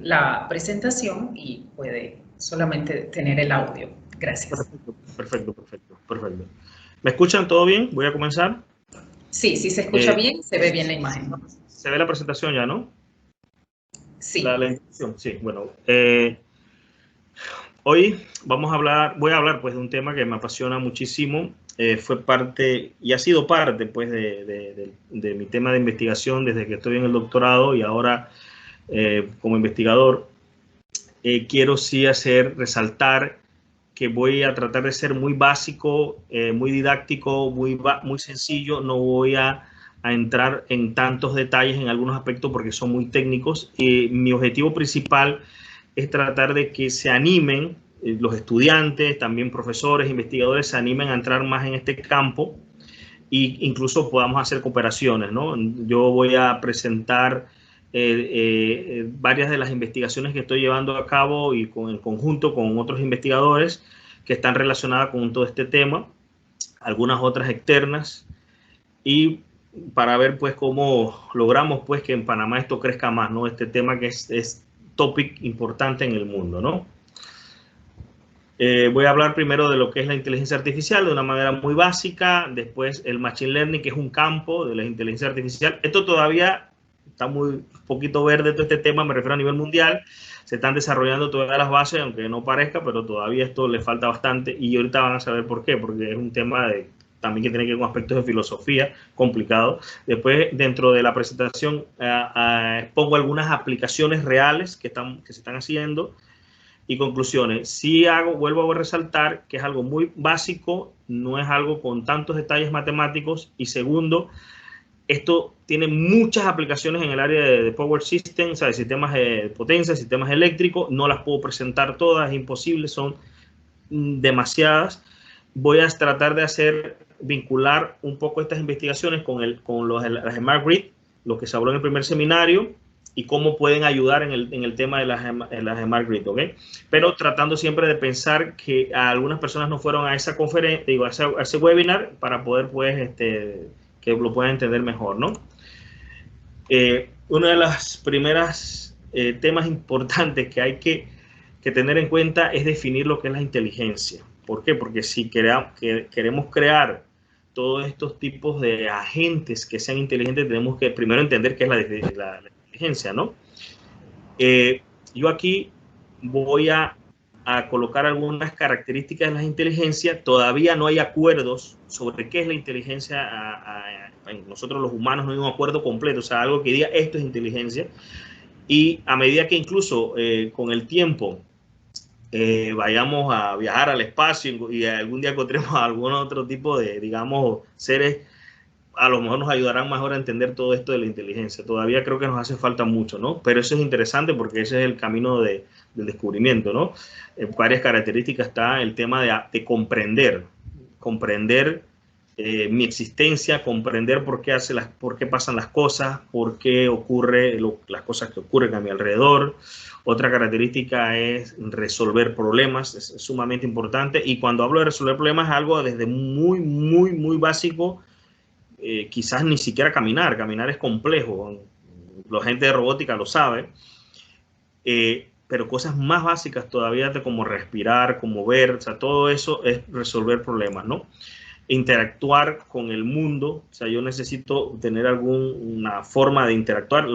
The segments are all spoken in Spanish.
la presentación y puede solamente tener el audio. Gracias. Perfecto. ¿Me escuchan todo bien? Voy a comenzar. Sí, se escucha bien, se ve bien la imagen. Se ve la presentación ya, ¿no? Sí. La introducción, sí. Bueno, hoy voy a hablar pues de un tema que me apasiona muchísimo. Fue parte y ha sido parte pues de mi tema de investigación desde que estoy en el doctorado y ahora como investigador. Quiero sí resaltar que voy a tratar de ser muy básico, muy didáctico, muy sencillo. No voy a entrar en tantos detalles en algunos aspectos porque son muy técnicos. Mi objetivo principal es tratar de que se animen los estudiantes, también profesores, investigadores, se animen a entrar más en este campo e incluso podamos hacer cooperaciones, ¿no? Yo voy a presentar varias de las investigaciones que estoy llevando a cabo y en conjunto con otros investigadores que están relacionadas con todo este tema, algunas otras externas, y para ver pues cómo logramos pues que en Panamá esto crezca más, ¿no? Este tema que es topic importante en el mundo, ¿no? Voy a hablar primero de lo que es la inteligencia artificial de una manera muy básica, después el machine learning, que es un campo de la inteligencia artificial. Esto todavía está muy poquito verde, todo este tema, me refiero a nivel mundial. Se están desarrollando todas las bases, aunque no parezca, pero todavía esto le falta bastante y ahorita van a saber por qué, porque es un tema también que tiene que ver con aspectos de filosofía complicado. Después, dentro de la presentación, pongo algunas aplicaciones reales que se están haciendo. Y conclusiones, vuelvo a resaltar que es algo muy básico, no es algo con tantos detalles matemáticos. Y segundo, esto tiene muchas aplicaciones en el área de Power System, o sea, de sistemas de potencia, sistemas eléctricos. No las puedo presentar todas, es imposible, son demasiadas. Voy a tratar de vincular un poco estas investigaciones con las Smart Grid, lo que se habló en el primer seminario, y cómo pueden ayudar en el tema de las Smart Grid, ¿ok? Pero tratando siempre de pensar que algunas personas no fueron a esa conferencia, digo, a ese webinar, para poder, pues, que lo puedan entender mejor, ¿no? Una de las primeras temas importantes que hay que tener en cuenta es definir lo que es la inteligencia. ¿Por qué? Porque si queremos crear todos estos tipos de agentes que sean inteligentes, tenemos que primero entender qué es la inteligencia, ¿no? Yo aquí voy a colocar algunas características de la inteligencia. Todavía no hay acuerdos sobre qué es la inteligencia. Nosotros los humanos no hay un acuerdo completo, o sea, algo que diga esto es inteligencia. Y a medida que incluso con el tiempo vayamos a viajar al espacio y algún día encontremos algún otro tipo de, digamos, seres, a lo mejor nos ayudarán mejor a entender todo esto de la inteligencia. Todavía creo que nos hace falta mucho, ¿no? Pero eso es interesante porque ese es el camino del descubrimiento, ¿no? Varias características está el tema de comprender mi existencia, comprender por qué pasan las cosas, por qué ocurren las cosas que ocurren a mi alrededor. Otra característica es resolver problemas, es sumamente importante. Y cuando hablo de resolver problemas, es algo desde muy básico. Quizás ni siquiera caminar es complejo, la gente de robótica lo sabe, pero cosas más básicas todavía, como respirar, como ver, o sea, todo eso es resolver problemas, ¿no? Interactuar con el mundo, o sea, yo necesito tener alguna forma de interactuar.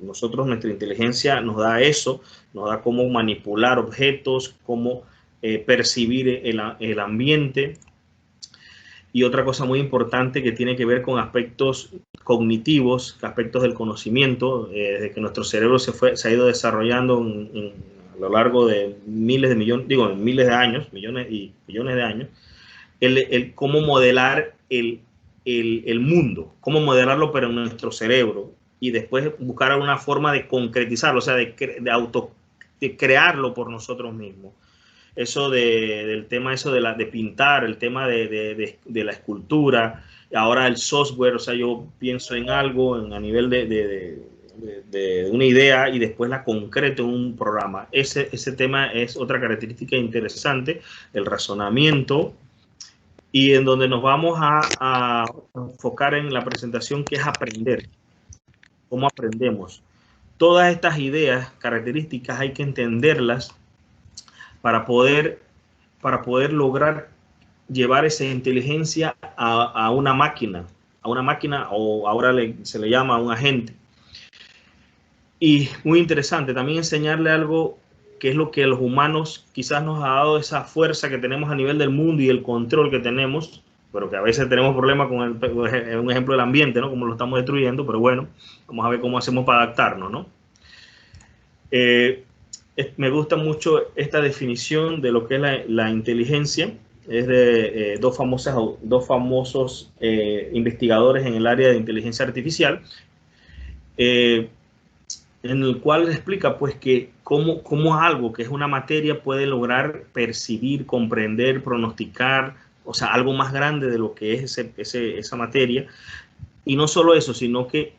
Nosotros, nuestra inteligencia nos da eso, nos da cómo manipular objetos, cómo percibir el ambiente. Y otra cosa muy importante que tiene que ver con aspectos cognitivos, aspectos del conocimiento, desde que nuestro cerebro se ha ido desarrollando a lo largo de miles de años, millones y millones de años, cómo modelar el mundo, cómo modelarlo pero en nuestro cerebro, y después buscar alguna forma de concretizarlo, o sea, de crearlo por nosotros mismos. Eso del tema de pintar, el tema de la escultura, ahora el software, o sea, yo pienso en algo a nivel de una idea y después la concreto en un programa. Ese tema es otra característica interesante, el razonamiento, y en donde nos vamos a enfocar en la presentación, que es aprender. ¿Cómo aprendemos? todas estas ideas, características, hay que entenderlas para poder lograr llevar esa inteligencia a una máquina, o ahora se le llama a un agente. Y muy interesante también enseñarle algo que es lo que los humanos quizás nos ha dado, esa fuerza que tenemos a nivel del mundo y el control que tenemos, pero que a veces tenemos problemas con un ejemplo del ambiente, ¿no? Como lo estamos destruyendo, pero bueno, vamos a ver cómo hacemos para adaptarnos, ¿no? Me gusta mucho esta definición de lo que es la inteligencia. Es de dos famosos investigadores en el área de inteligencia artificial, en el cual explica pues que cómo algo que es una materia puede lograr percibir, comprender, pronosticar, o sea, algo más grande de lo que es esa materia. Y no solo eso, sino que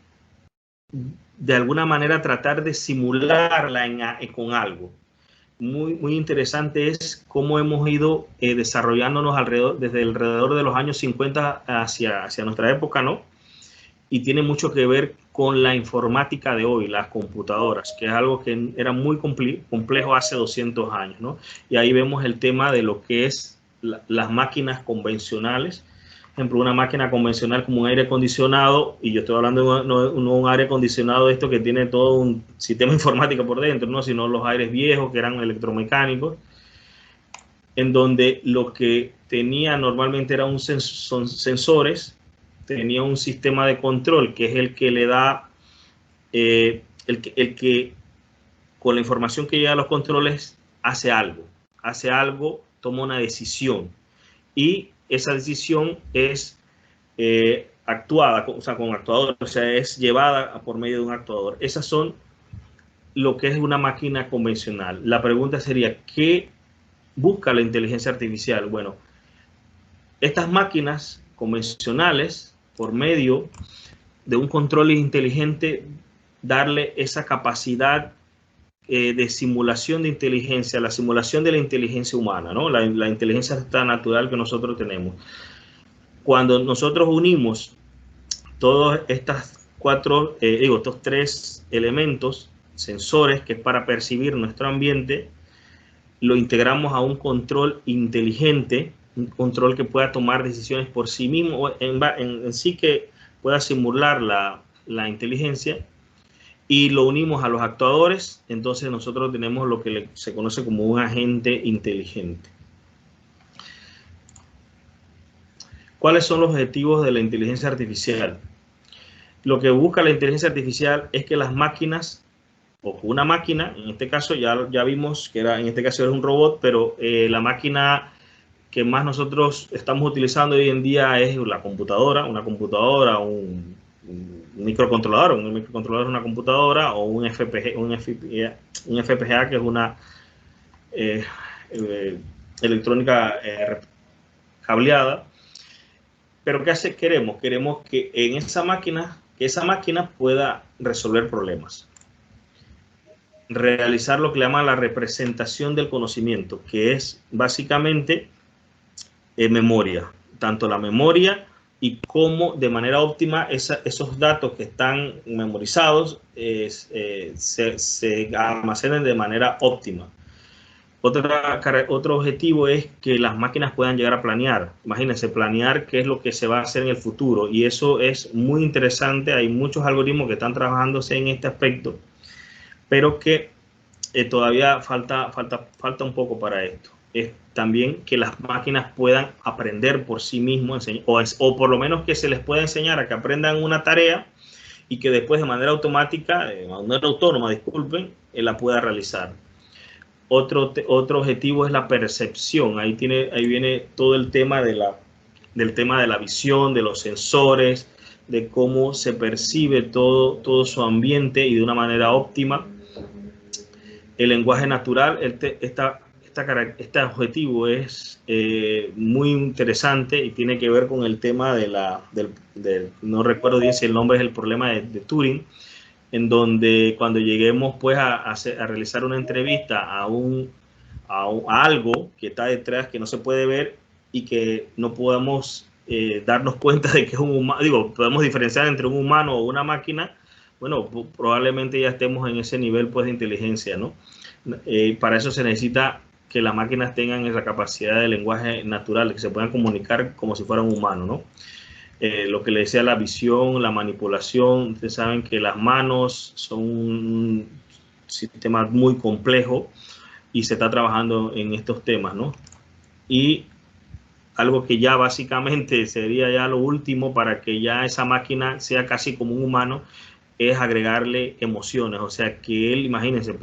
de alguna manera tratar de simularla con algo. Muy interesante es cómo hemos ido desarrollándonos desde alrededor de los años 50 hacia nuestra época, ¿no? Y tiene mucho que ver con la informática de hoy, las computadoras, que es algo que era muy complejo hace 200 años, ¿no? Y ahí vemos el tema de lo que es las máquinas convencionales. Por ejemplo, una máquina convencional como un aire acondicionado, y yo estoy hablando de un aire acondicionado esto que tiene todo un sistema informático por dentro, no, sino los aires viejos que eran electromecánicos, en donde lo que tenía normalmente son sensores, tenía un sistema de control que es el que le da, el que con la información que llega a los controles hace algo, toma una decisión, y esa decisión es actuada, o sea, con actuador, o sea, es llevada por medio de un actuador. Esas son lo que es una máquina convencional. La pregunta sería, ¿qué busca la inteligencia artificial? Bueno, estas máquinas convencionales, por medio de un control inteligente, darle esa capacidad de simulación de inteligencia, la simulación de la inteligencia humana, ¿no? La inteligencia natural que nosotros tenemos. Cuando nosotros unimos todos estos tres elementos, sensores, que es para percibir nuestro ambiente, lo integramos a un control inteligente, un control que pueda tomar decisiones por sí mismo, en sí que pueda simular la inteligencia, y lo unimos a los actuadores, entonces nosotros tenemos lo que se conoce como un agente inteligente. ¿Cuáles son los objetivos de la inteligencia artificial? Lo que busca la inteligencia artificial es que las máquinas, o una máquina, en este caso ya vimos que en este caso era un robot, pero la máquina que más nosotros estamos utilizando hoy en día es la computadora, un microcontrolador. Un microcontrolador es una computadora, o un FPGA, que es una electrónica cableada. Pero ¿qué queremos? Queremos que esa máquina pueda resolver problemas, realizar lo que le llaman la representación del conocimiento, que es básicamente memoria, tanto la memoria y cómo de manera óptima esos datos que están memorizados se almacenen de manera óptima. Otro objetivo es que las máquinas puedan llegar a planear. Imagínense, planear qué es lo que se va a hacer en el futuro, y eso es muy interesante. Hay muchos algoritmos que están trabajándose en este aspecto, pero que todavía falta un poco para esto. Es también que las máquinas puedan aprender por sí mismos, o por lo menos que se les pueda enseñar a que aprendan una tarea y que después de manera automática, de manera autónoma, disculpen, la pueda realizar. Otro objetivo es la percepción. Ahí viene todo el tema del tema de la visión, de los sensores, de cómo se percibe todo su ambiente y de una manera óptima. El lenguaje natural, este objetivo es muy interesante y tiene que ver con el tema no recuerdo bien si el nombre es el problema de Turing, en donde cuando lleguemos pues a realizar una entrevista a algo que está detrás, que no se puede ver y que no podamos darnos cuenta de que es un humano, podemos diferenciar entre un humano o una máquina, bueno, probablemente ya estemos en ese nivel pues de inteligencia, ¿no? Para eso se necesita que las máquinas tengan esa capacidad de lenguaje natural, que se puedan comunicar como si fueran humanos, ¿no? Lo que le decía, la visión, la manipulación. Ustedes saben que las manos son un sistema muy complejo y se está trabajando en estos temas, ¿no? Y algo que ya básicamente sería ya lo último para que ya esa máquina sea casi como un humano, es agregarle emociones, o sea, que él, imagínense,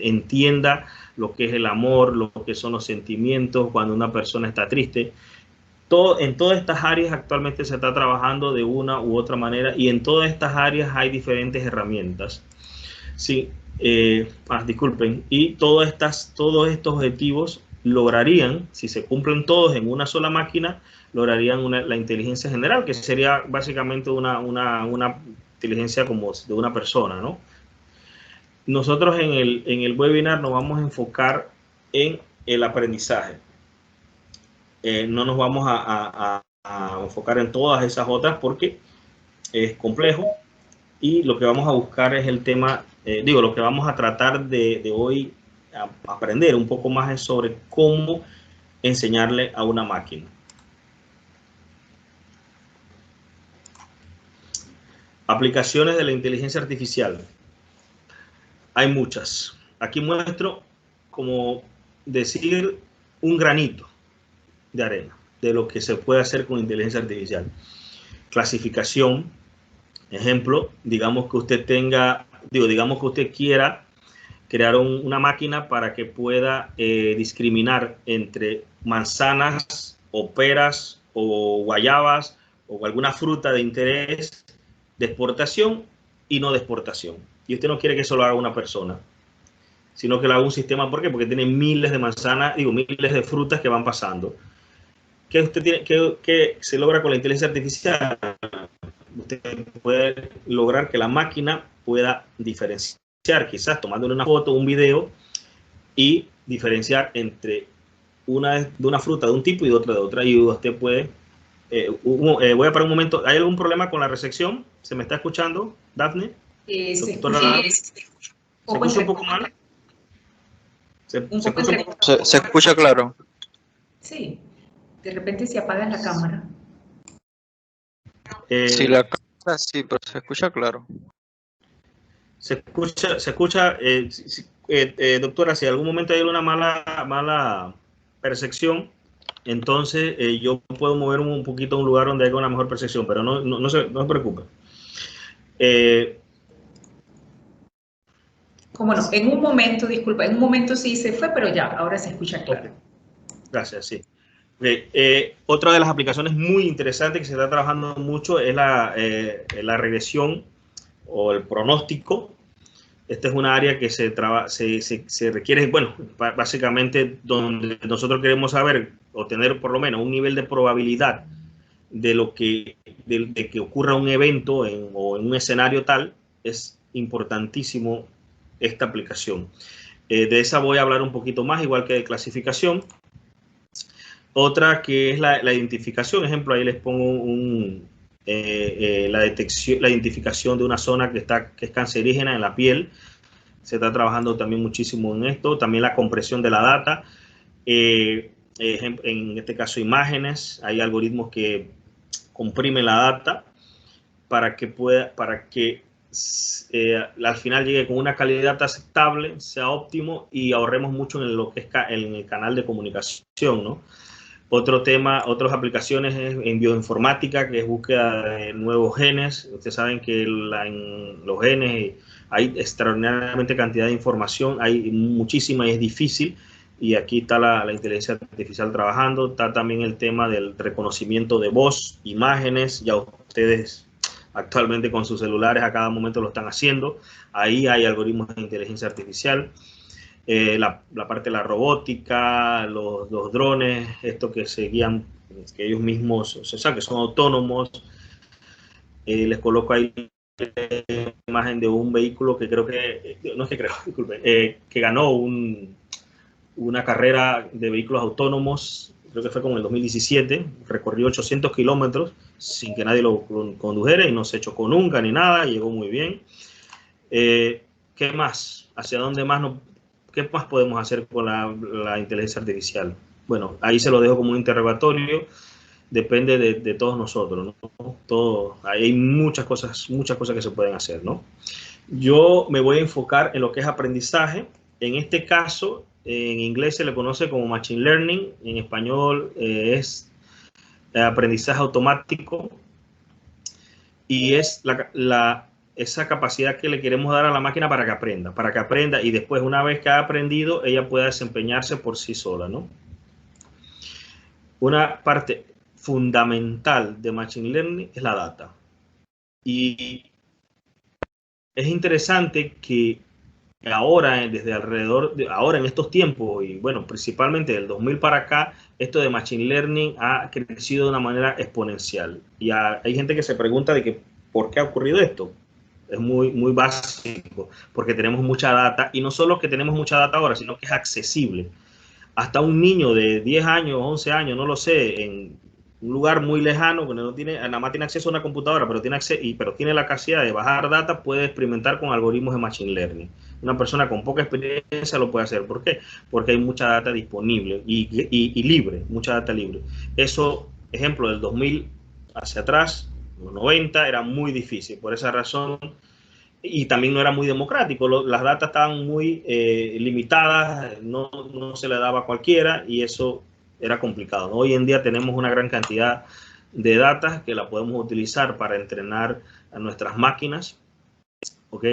entienda lo que es el amor, lo que son los sentimientos cuando una persona está triste. En todas estas áreas actualmente se está trabajando de una u otra manera, y en todas estas áreas hay diferentes herramientas. Sí, disculpen, y todos estos objetivos lograrían, si se cumplen todos en una sola máquina, lograrían la inteligencia general, que sería básicamente una inteligencia como de una persona, ¿no? Nosotros en el webinar nos vamos a enfocar en el aprendizaje. No nos vamos a enfocar en todas esas otras porque es complejo, y lo que vamos a buscar es el tema, lo que vamos a tratar de hoy aprender un poco más es sobre cómo enseñarle a una máquina. Aplicaciones de la inteligencia artificial. Hay muchas. Aquí muestro como decir un granito de arena de lo que se puede hacer con inteligencia artificial. Clasificación. Ejemplo, digamos que usted digamos que usted quiera crear una máquina para que pueda discriminar entre manzanas o peras o guayabas o alguna fruta de interés de exportación y no de exportación. Y usted no quiere que eso lo haga una persona, sino que lo haga un sistema. ¿Por qué? Porque tiene miles de manzanas, miles de frutas que van pasando. ¿Qué usted tiene, qué se logra con la inteligencia artificial? Usted puede lograr que la máquina pueda diferenciar, quizás tomándole una foto, un video, y diferenciar entre de una fruta de un tipo y de otra. Y usted puede... voy a parar un momento. ¿Hay algún problema con la recepción? ¿Se me está escuchando, Daphne? ¿Se escucha un poco mal? Se escucha claro. Sí, de repente se apaga la cámara. Sí, la cámara sí, pero se escucha claro. Se escucha, doctora, si en algún momento hay una mala percepción, entonces yo puedo mover un poquito a un lugar donde haya una mejor percepción, pero no se preocupe. Como no, en un momento, disculpa, en un momento sí se fue, pero ya, ahora se escucha claro. Okay. Gracias, sí. Otra de las aplicaciones muy interesantes que se está trabajando mucho es la regresión o el pronóstico. Esta es una área que se requiere, bueno, básicamente donde nosotros queremos saber o tener por lo menos un nivel de probabilidad de que ocurra un evento o en un escenario tal. Es importantísimo esta aplicación. De esa voy a hablar un poquito más, igual que de clasificación. Otra que es la identificación. Ejemplo, ahí les pongo la identificación de una zona que es cancerígena en la piel. Se está trabajando también muchísimo en esto. También la compresión de la data. En este caso, imágenes. Hay algoritmos que comprimen la data para que al final llegue con una calidad aceptable, sea óptimo y ahorremos mucho en lo que es en el canal de comunicación, ¿no? Otras aplicaciones es en bioinformática, que es búsqueda de nuevos genes. Ustedes saben que en los genes hay extraordinariamente cantidad de información, hay muchísima y es difícil, y aquí está la inteligencia artificial trabajando. Está también el tema del reconocimiento de voz, imágenes. Ya ustedes actualmente con sus celulares a cada momento lo están haciendo. Ahí hay algoritmos de inteligencia artificial. La parte de la robótica, los drones, esto que se guían, que ellos mismos, o sea, que son autónomos. Les coloco ahí la imagen de un vehículo que creo que, no es que creo, disculpen, que ganó una carrera de vehículos autónomos, creo que fue como en el 2017, recorrió 800 kilómetros sin que nadie lo condujera y no se chocó nunca ni nada, llegó muy bien. ¿Qué más? ¿Hacia dónde más qué más podemos hacer con la inteligencia artificial? Bueno, ahí se lo dejo como un interrogatorio. Depende de todos nosotros, ¿no? Hay muchas cosas que se pueden hacer, ¿no? Yo me voy a enfocar en lo que es aprendizaje. En este caso, en inglés se le conoce como Machine Learning, en español es aprendizaje automático, y es esa capacidad que le queremos dar a la máquina para que aprenda, y después, una vez que ha aprendido, ella pueda desempeñarse por sí sola, ¿no? Una parte fundamental de Machine Learning es la data. Y es interesante que ahora, ahora en estos tiempos, y bueno, principalmente del 2000 para acá, esto de Machine Learning ha crecido de una manera exponencial. Y hay gente que se pregunta de que, ¿por qué ha ocurrido esto? Es muy básico, porque tenemos mucha data, y no solo que tenemos mucha data ahora, sino que es accesible. Hasta un niño de 10 años, 11 años, no lo sé, en un lugar muy lejano, que nada más tiene acceso a una computadora, pero tiene la capacidad de bajar data, puede experimentar con algoritmos de Machine Learning. Una persona con poca experiencia lo puede hacer. ¿Por qué? Porque hay mucha data disponible y libre, mucha data libre. Eso, ejemplo, del 2000 hacia atrás, los 90, era muy difícil. Por esa razón, y también no era muy democrático, las datas estaban muy limitadas, no se le daba a cualquiera, y eso era complicado, ¿no? Hoy en día tenemos una gran cantidad de datas que la podemos utilizar para entrenar a nuestras máquinas, ¿ok?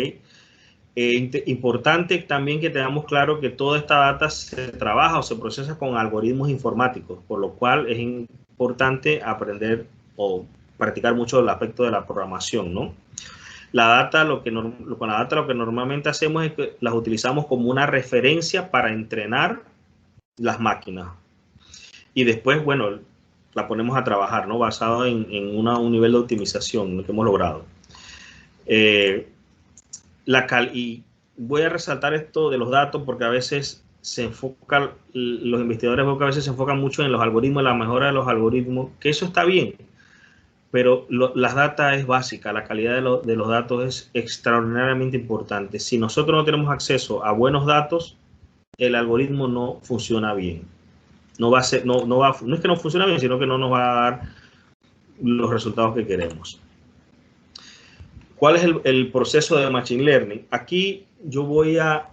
Importante también que tengamos claro que toda esta data se trabaja o se procesa con algoritmos informáticos, por lo cual es importante aprender o practicar mucho el aspecto de la programación, ¿no? Con la data lo que normalmente hacemos es que las utilizamos como una referencia para entrenar las máquinas. Y después, bueno, la ponemos a trabajar, ¿no? Basado en un nivel de optimización que hemos logrado. Y voy a resaltar esto de los datos porque a veces los investigadores a veces se enfocan mucho en los algoritmos, la mejora de los algoritmos, que eso está bien. Pero las data es básica, la calidad de los datos es extraordinariamente importante. Si nosotros no tenemos acceso a buenos datos, el algoritmo no funciona bien. No es que no funcione bien, sino que no nos va a dar los resultados que queremos. ¿Cuál es el proceso de Machine Learning? Aquí yo voy a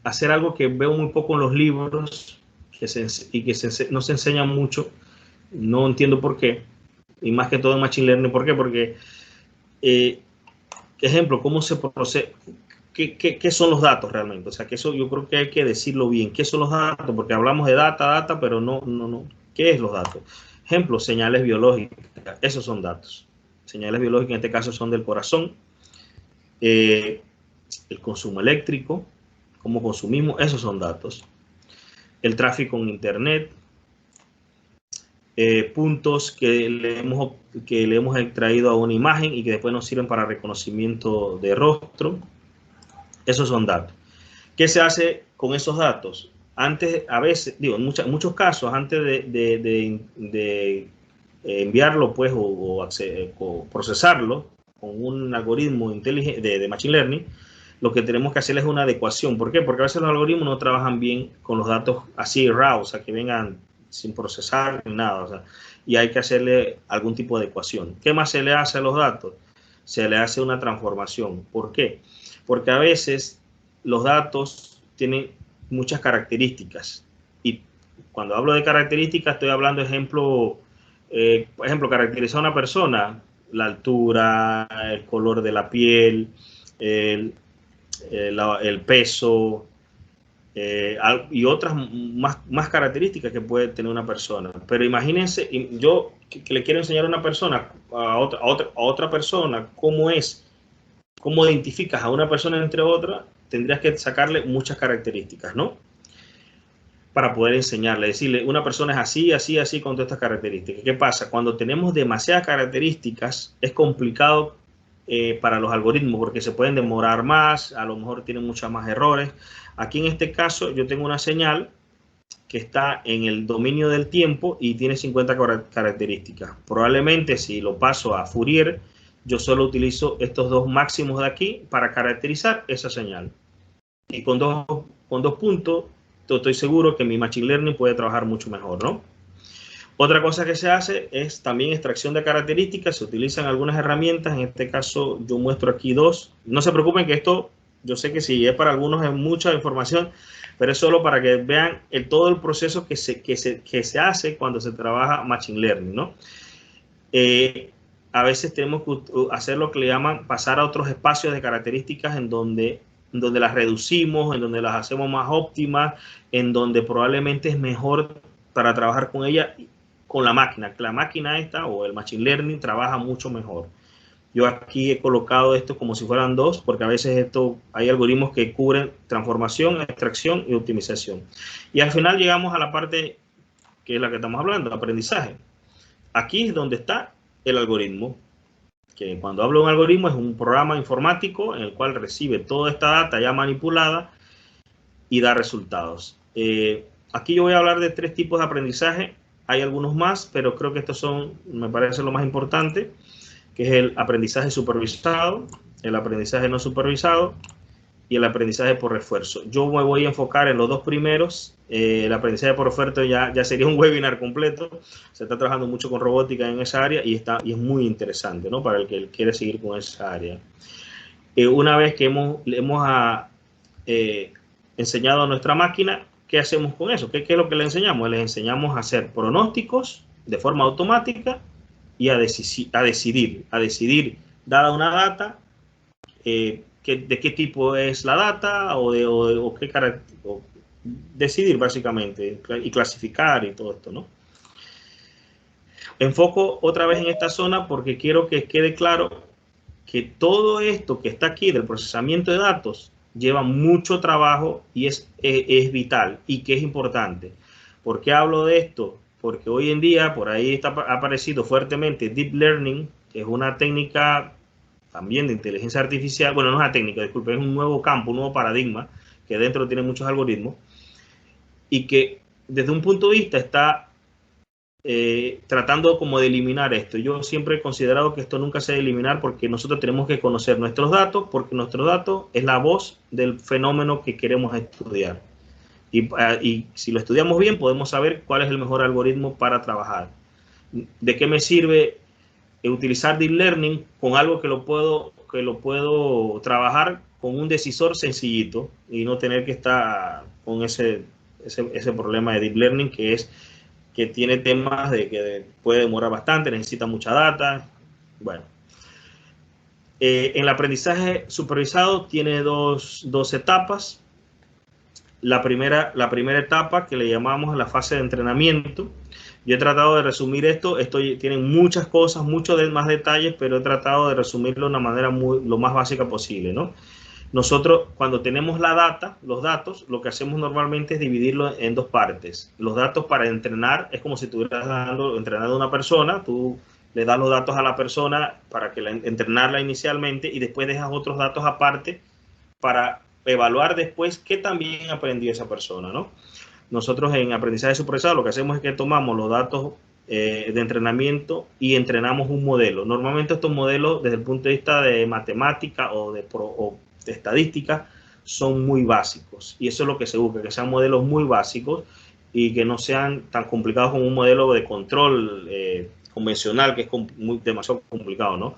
hacer algo que veo muy poco en los libros no se enseña mucho. No entiendo por qué. Y más que todo en Machine Learning, ¿por qué? Porque, ejemplo, ¿cómo se procesa? ¿Qué son los datos realmente? O sea, que eso yo creo que hay que decirlo bien. ¿Qué son los datos? Porque hablamos de data, pero no. ¿Qué es los datos? Ejemplo, señales biológicas. Esos son datos. Señales biológicas en este caso son del corazón. El consumo eléctrico, cómo consumimos, esos son datos. El tráfico en Internet. Puntos que le hemos extraído a una imagen y que después nos sirven para reconocimiento de rostro. Esos son datos. ¿Qué se hace con esos datos? Antes, a veces, en muchos casos, antes de enviarlo, pues, o procesarlo con un algoritmo inteligente de Machine Learning, lo que tenemos que hacer es una adecuación. ¿Por qué? Porque a veces los algoritmos no trabajan bien con los datos así raw, o sea, que vengan sin procesar ni nada, o sea, y hay que hacerle algún tipo de ecuación. ¿Qué más se le hace a los datos? Se le hace una transformación. ¿Por qué? Porque a veces los datos tienen muchas características, y cuando hablo de características estoy hablando, por ejemplo, caracterizar a una persona, la altura, el color de la piel, el peso, y otras más características que puede tener una persona. Pero imagínense, yo que le quiero enseñar a una persona, a otra persona, cómo identificas a una persona entre otras, tendrías que sacarle muchas características, ¿no? Para poder enseñarle, decirle, una persona es así, así, así, con todas estas características. ¿Qué pasa? Cuando tenemos demasiadas características, es complicado para los algoritmos, porque se pueden demorar más, a lo mejor tienen muchos más errores. Aquí en este caso yo tengo una señal que está en el dominio del tiempo y tiene 50 características. Probablemente si lo paso a Fourier, yo solo utilizo estos dos máximos de aquí para caracterizar esa señal. Y con dos puntos, estoy seguro que mi Machine Learning puede trabajar mucho mejor, ¿no? Otra cosa que se hace es también extracción de características. Se utilizan algunas herramientas. En este caso, yo muestro aquí dos. No se preocupen que esto, yo sé que si es para algunos es mucha información, pero es solo para que vean todo el proceso que se hace cuando se trabaja Machine Learning, ¿no? A veces tenemos que hacer lo que le llaman pasar a otros espacios de características en donde las reducimos, en donde las hacemos más óptimas, en donde probablemente es mejor para trabajar con ella, con la máquina. La máquina esta o el Machine Learning trabaja mucho mejor. Yo aquí he colocado esto como si fueran dos, porque a veces hay algoritmos que cubren transformación, extracción y optimización. Y al final llegamos a la parte que es la que estamos hablando, aprendizaje. Aquí es donde está el algoritmo, que cuando hablo de un algoritmo es un programa informático en el cual recibe toda esta data ya manipulada y da resultados. Aquí yo voy a hablar de 3 tipos de aprendizaje. Hay algunos más, pero creo que estos me parece lo más importante, que es el aprendizaje supervisado, el aprendizaje no supervisado y el aprendizaje por refuerzo. Yo me voy a enfocar en los dos primeros. El aprendizaje por refuerzo ya sería un webinar completo. Se está trabajando mucho con robótica en esa área y es muy interesante, ¿no? Para el que quiere seguir con esa área. Una vez que hemos enseñado a nuestra máquina, ¿qué hacemos con eso? ¿Qué es lo que le enseñamos? Les enseñamos a hacer pronósticos de forma automática y a decidir, dada una data, de qué tipo es la data o qué carácter, decidir básicamente y clasificar y todo esto, ¿no? Enfoco otra vez en esta zona porque quiero que quede claro que todo esto que está aquí del procesamiento de datos lleva mucho trabajo y es vital y que es importante. ¿Por qué hablo de esto? Porque hoy en día por ahí ha aparecido fuertemente Deep Learning, que es una técnica también de inteligencia artificial. Bueno, no es una técnica, disculpen, es un nuevo campo, un nuevo paradigma que dentro tiene muchos algoritmos y que desde un punto de vista está tratando como de eliminar esto. Yo siempre he considerado que esto nunca se debe eliminar porque nosotros tenemos que conocer nuestros datos, porque nuestros datos es la voz del fenómeno que queremos estudiar. Y si lo estudiamos bien, podemos saber cuál es el mejor algoritmo para trabajar. ¿De qué me sirve utilizar Deep Learning con algo que lo puedo trabajar con un decisor sencillito y no tener que estar con ese problema de Deep Learning que tiene temas de que puede demorar bastante, necesita mucha data? Bueno, en el aprendizaje supervisado tiene dos etapas. La primera etapa, que le llamamos la fase de entrenamiento. Yo he tratado de resumir esto tiene muchas cosas, muchos más detalles, pero he tratado de resumirlo de una manera lo más básica posible, ¿no? Nosotros, cuando tenemos los datos, lo que hacemos normalmente es dividirlo en dos partes. Los datos para entrenar es como si estuvieras entrenando a una persona. Tú le das los datos a la persona para entrenarla inicialmente y después dejas otros datos aparte para evaluar después qué también aprendió esa persona, ¿no? Nosotros en aprendizaje supervisado lo que hacemos es que tomamos los datos de entrenamiento y entrenamos un modelo. Normalmente estos modelos, desde el punto de vista de matemática o de estadística, son muy básicos y eso es lo que se busca, que sean modelos muy básicos y que no sean tan complicados como un modelo de control convencional, que es demasiado complicado, ¿no?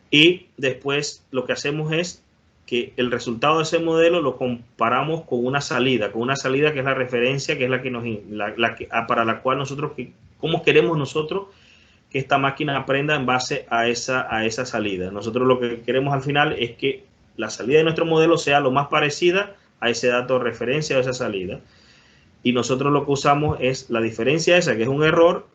Y después lo que hacemos es que el resultado de ese modelo lo comparamos con una salida que es la referencia, que es para la cual nosotros, cómo queremos nosotros que esta máquina aprenda en base a esa salida. Nosotros lo que queremos al final es que la salida de nuestro modelo sea lo más parecida a ese dato de referencia de esa salida. Y nosotros lo que usamos es la diferencia esa, que es un error,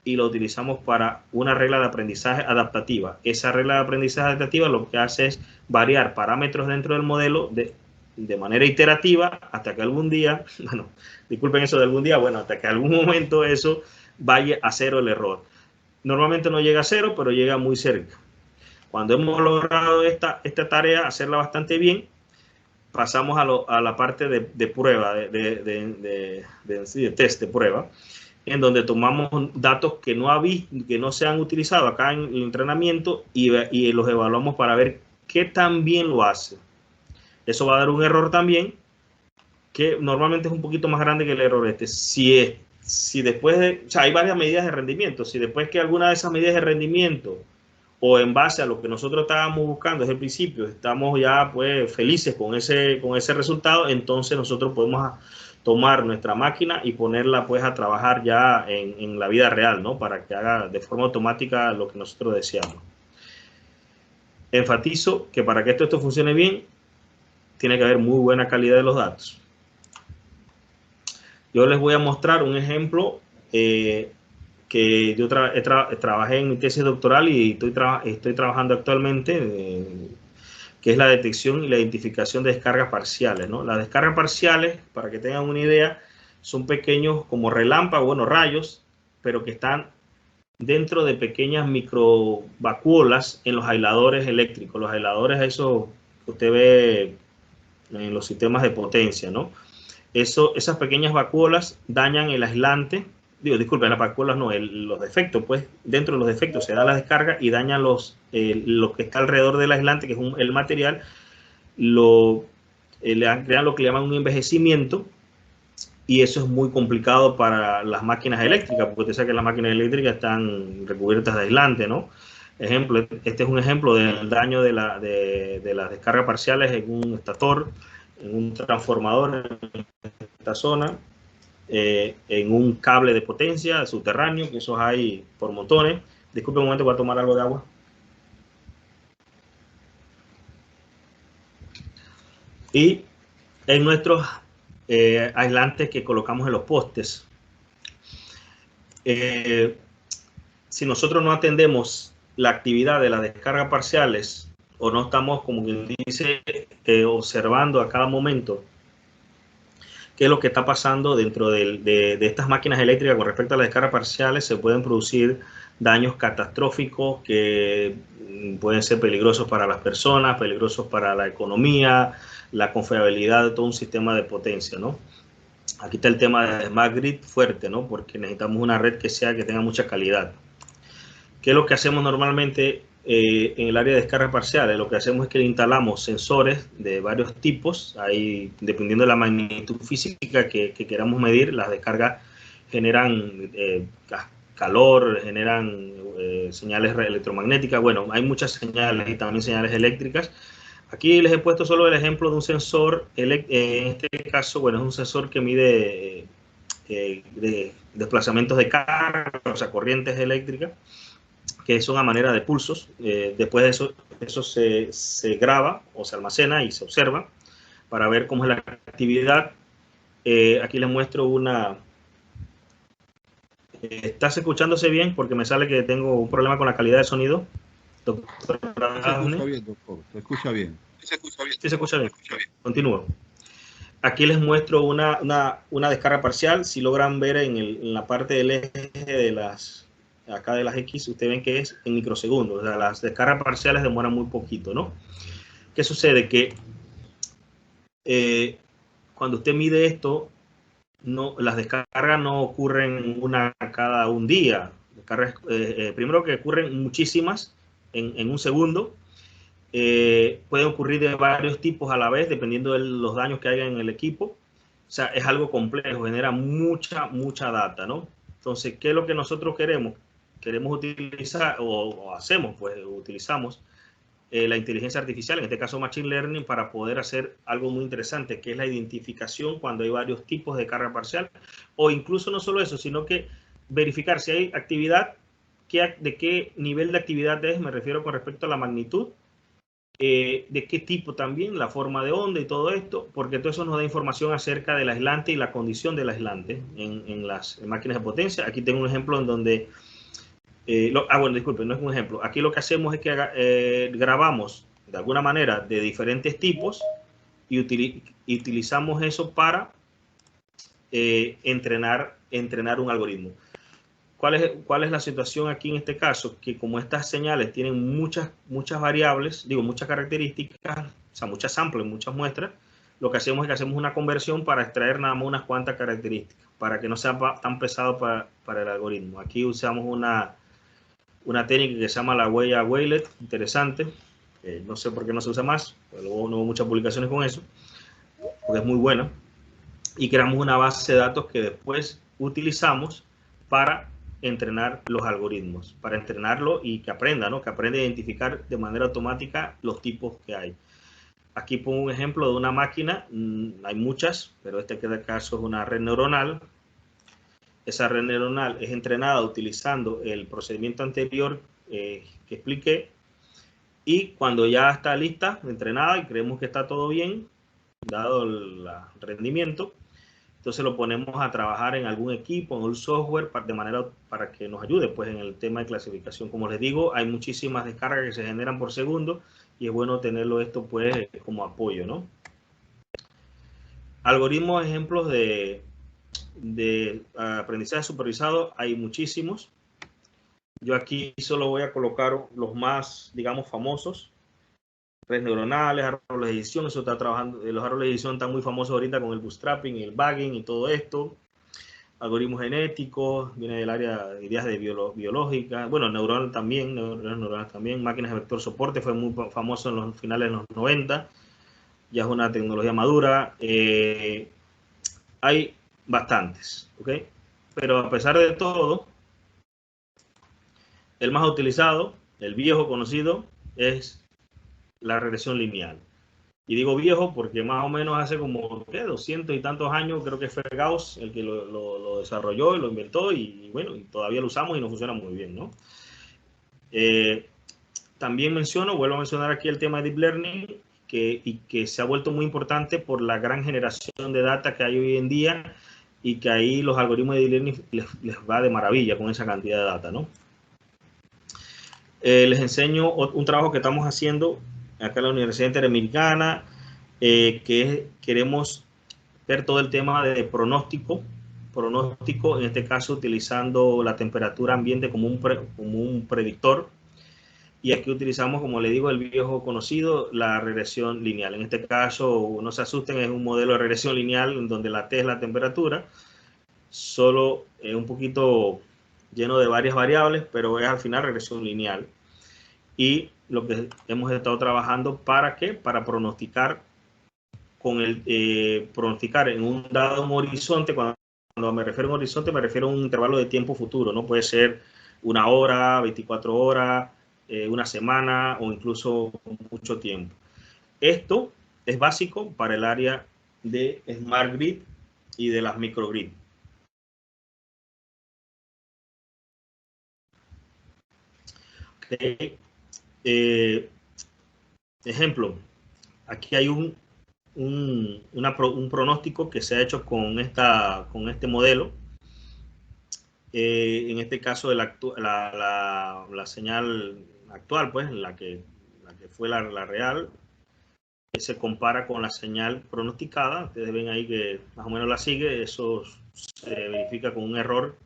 y lo utilizamos para una regla de aprendizaje adaptativa. Esa regla de aprendizaje adaptativa lo que hace es variar parámetros dentro del modelo de manera iterativa hasta que algún día, bueno, disculpen eso de algún día, bueno, hasta que algún momento eso vaya a cero el error. Normalmente no llega a cero, pero llega muy cerca. Cuando hemos logrado esta tarea, hacerla bastante bien, pasamos a la parte de prueba, de test de prueba, en donde tomamos datos que no se han utilizado acá en el entrenamiento y los evaluamos para ver qué tan bien lo hace. Eso va a dar un error también, que normalmente es un poquito más grande que el error este. Si después de, o sea, hay varias medidas de rendimiento, si después que alguna de esas medidas de rendimiento o en base a lo que nosotros estábamos buscando desde el principio, estamos ya pues felices con ese resultado, entonces nosotros podemos tomar nuestra máquina y ponerla pues a trabajar ya en la vida real, ¿no? Para que haga de forma automática lo que nosotros deseamos. Enfatizo que para que esto funcione bien, tiene que haber muy buena calidad de los datos. Yo les voy a mostrar un ejemplo que yo trabajé en mi tesis doctoral y estoy trabajando actualmente, que es la detección y la identificación de descargas parciales, ¿no? Las descargas parciales, para que tengan una idea, son pequeños como relámpagos, bueno, rayos, pero que están dentro de pequeñas microvacuolas en los aisladores eléctricos. Los aisladores, eso que usted ve en los sistemas de potencia, ¿no? Esas pequeñas vacuolas dañan el aislante. Disculpen, las vacuolas no, los defectos, pues dentro de los defectos se da la descarga y dañan lo que está alrededor del aislante, que es el material, crean lo que le llaman un envejecimiento, y eso es muy complicado para las máquinas eléctricas, porque usted sabe que las máquinas eléctricas están recubiertas de aislante, ¿no? Este es un ejemplo del daño de las descargas parciales en un estator, en un transformador en esta zona, en un cable de potencia subterráneo, que esos hay por montones. Disculpe un momento, voy a tomar algo de agua. Y en nuestros aislantes que colocamos en los postes. Si nosotros no atendemos la actividad de las descargas parciales o no estamos, como quien dice, observando a cada momento qué es lo que está pasando dentro de estas máquinas eléctricas con respecto a las descargas parciales, se pueden producir daños catastróficos que pueden ser peligrosos para las personas, peligrosos para la economía, la confiabilidad de todo un sistema de potencia, ¿no? Aquí está el tema de Smart Grid fuerte, ¿no? Porque necesitamos una red que tenga mucha calidad. ¿Qué es lo que hacemos normalmente en el área de descargas parciales? Lo que hacemos es que instalamos sensores de varios tipos. Ahí, dependiendo de la magnitud física que queramos medir, las descargas generan calor, generan señales electromagnéticas. Bueno, hay muchas señales y también señales eléctricas. Aquí les he puesto solo el ejemplo de un sensor. En este caso, bueno, es un sensor que mide de desplazamientos de carga, o sea, corrientes eléctricas, que son a manera de pulsos. Después de eso se graba o se almacena y se observa para ver cómo es la actividad. Aquí les muestro una... ¿Estás escuchándose bien? Porque me sale que tengo un problema con la calidad de sonido. Se escucha bien, doctor. Se escucha bien. Sí, se escucha bien. Continúo. Aquí les muestro una descarga parcial. Si logran ver en la parte del eje de acá de las X, ustedes ven que es en microsegundos. O sea, las descargas parciales demoran muy poquito, ¿no? ¿Qué sucede? Que cuando usted mide esto, las descargas no ocurren una cada un día. Primero que ocurren muchísimas en un segundo. Pueden ocurrir de varios tipos a la vez, dependiendo de los daños que haya en el equipo. O sea, es algo complejo, genera mucha data, ¿no? Entonces, ¿qué es lo que nosotros queremos? Queremos utilizar, o hacemos, pues utilizamos la inteligencia artificial, en este caso Machine Learning, para poder hacer algo muy interesante, que es la identificación cuando hay varios tipos de carga parcial, o incluso no solo eso, sino que verificar si hay actividad, de qué nivel de actividad es, me refiero con respecto a la magnitud, de qué tipo también, la forma de onda y todo esto, porque todo eso nos da información acerca del aislante y la condición del aislante en las máquinas de potencia. Aquí tengo un ejemplo en donde, bueno, disculpen, no es un ejemplo. Aquí lo que hacemos es que grabamos de alguna manera de diferentes tipos y utilizamos eso para entrenar un algoritmo. ¿Cuál es la situación aquí en este caso? Que como estas señales tienen muchas variables, muchas características, o sea, muchas samples, muchas muestras, lo que hacemos es que hacemos una conversión para extraer nada más unas cuantas características, para que no sea tan pesado para el algoritmo. Aquí usamos una técnica que se llama la huella Wavelet, interesante. No sé por qué no se usa más, pero luego no hubo muchas publicaciones con eso, porque es muy buena. Y creamos una base de datos que después utilizamos para entrenar los algoritmos, para entrenarlo y que aprenda, ¿no? Que aprenda a identificar de manera automática los tipos que hay. Aquí pongo un ejemplo de una máquina, hay muchas, pero este caso es una red neuronal. Esa red neuronal es entrenada utilizando el procedimiento anterior que expliqué, y cuando ya está lista, entrenada, y creemos que está todo bien, dado el rendimiento, entonces lo ponemos a trabajar en algún equipo, en un software, de manera para que nos ayude pues en el tema de clasificación. Como les digo, hay muchísimas descargas que se generan por segundo y es bueno tenerlo esto pues como apoyo, ¿no? Algoritmos, ejemplos de aprendizaje supervisado, hay muchísimos. Yo aquí solo voy a colocar los más, digamos, famosos. Redes neuronales, árboles de decisión, eso está trabajando, los árboles de decisión están muy famosos ahorita con el bootstrapping, el bagging y todo esto. Algoritmos genéticos, viene del área de ideas de biológica, bueno, neuronal también, neuronales también, máquinas de vector soporte, fue muy famoso en los finales de los 90, ya es una tecnología madura. Hay bastantes, ¿ok? Pero a pesar de todo, el más utilizado, el viejo conocido, es la regresión lineal. Y digo viejo porque más o menos hace como 200 y tantos años, creo que fue Gauss el que lo desarrolló y lo inventó, y bueno, y todavía lo usamos y nos funciona muy bien, ¿no? También vuelvo a mencionar aquí el tema de Deep Learning, que se ha vuelto muy importante por la gran generación de data que hay hoy en día, y que ahí los algoritmos de Deep Learning les va de maravilla con esa cantidad de data, ¿no? Les enseño un trabajo que estamos haciendo acá en la Universidad Interamericana, queremos ver todo el tema de pronóstico, en este caso utilizando la temperatura ambiente como un predictor, y aquí utilizamos, como le digo, el viejo conocido, la regresión lineal. En este caso, no se asusten, es un modelo de regresión lineal en donde la T es la temperatura, solo un poquito lleno de varias variables, pero es al final regresión lineal. Y lo que hemos estado trabajando, ¿para qué? Para pronosticar pronosticar en un dado horizonte. Cuando me refiero a un horizonte, me refiero a un intervalo de tiempo futuro, ¿no? Puede ser 1 hora, 24 horas, una semana o incluso mucho tiempo. Esto es básico para el área de Smart Grid y de las microgrid. Okay. Ejemplo, aquí hay un pronóstico que se ha hecho con este modelo. En este caso, la señal actual, pues, la que fue la real, se compara con la señal pronosticada. Ustedes ven ahí que más o menos la sigue, eso se verifica con un error.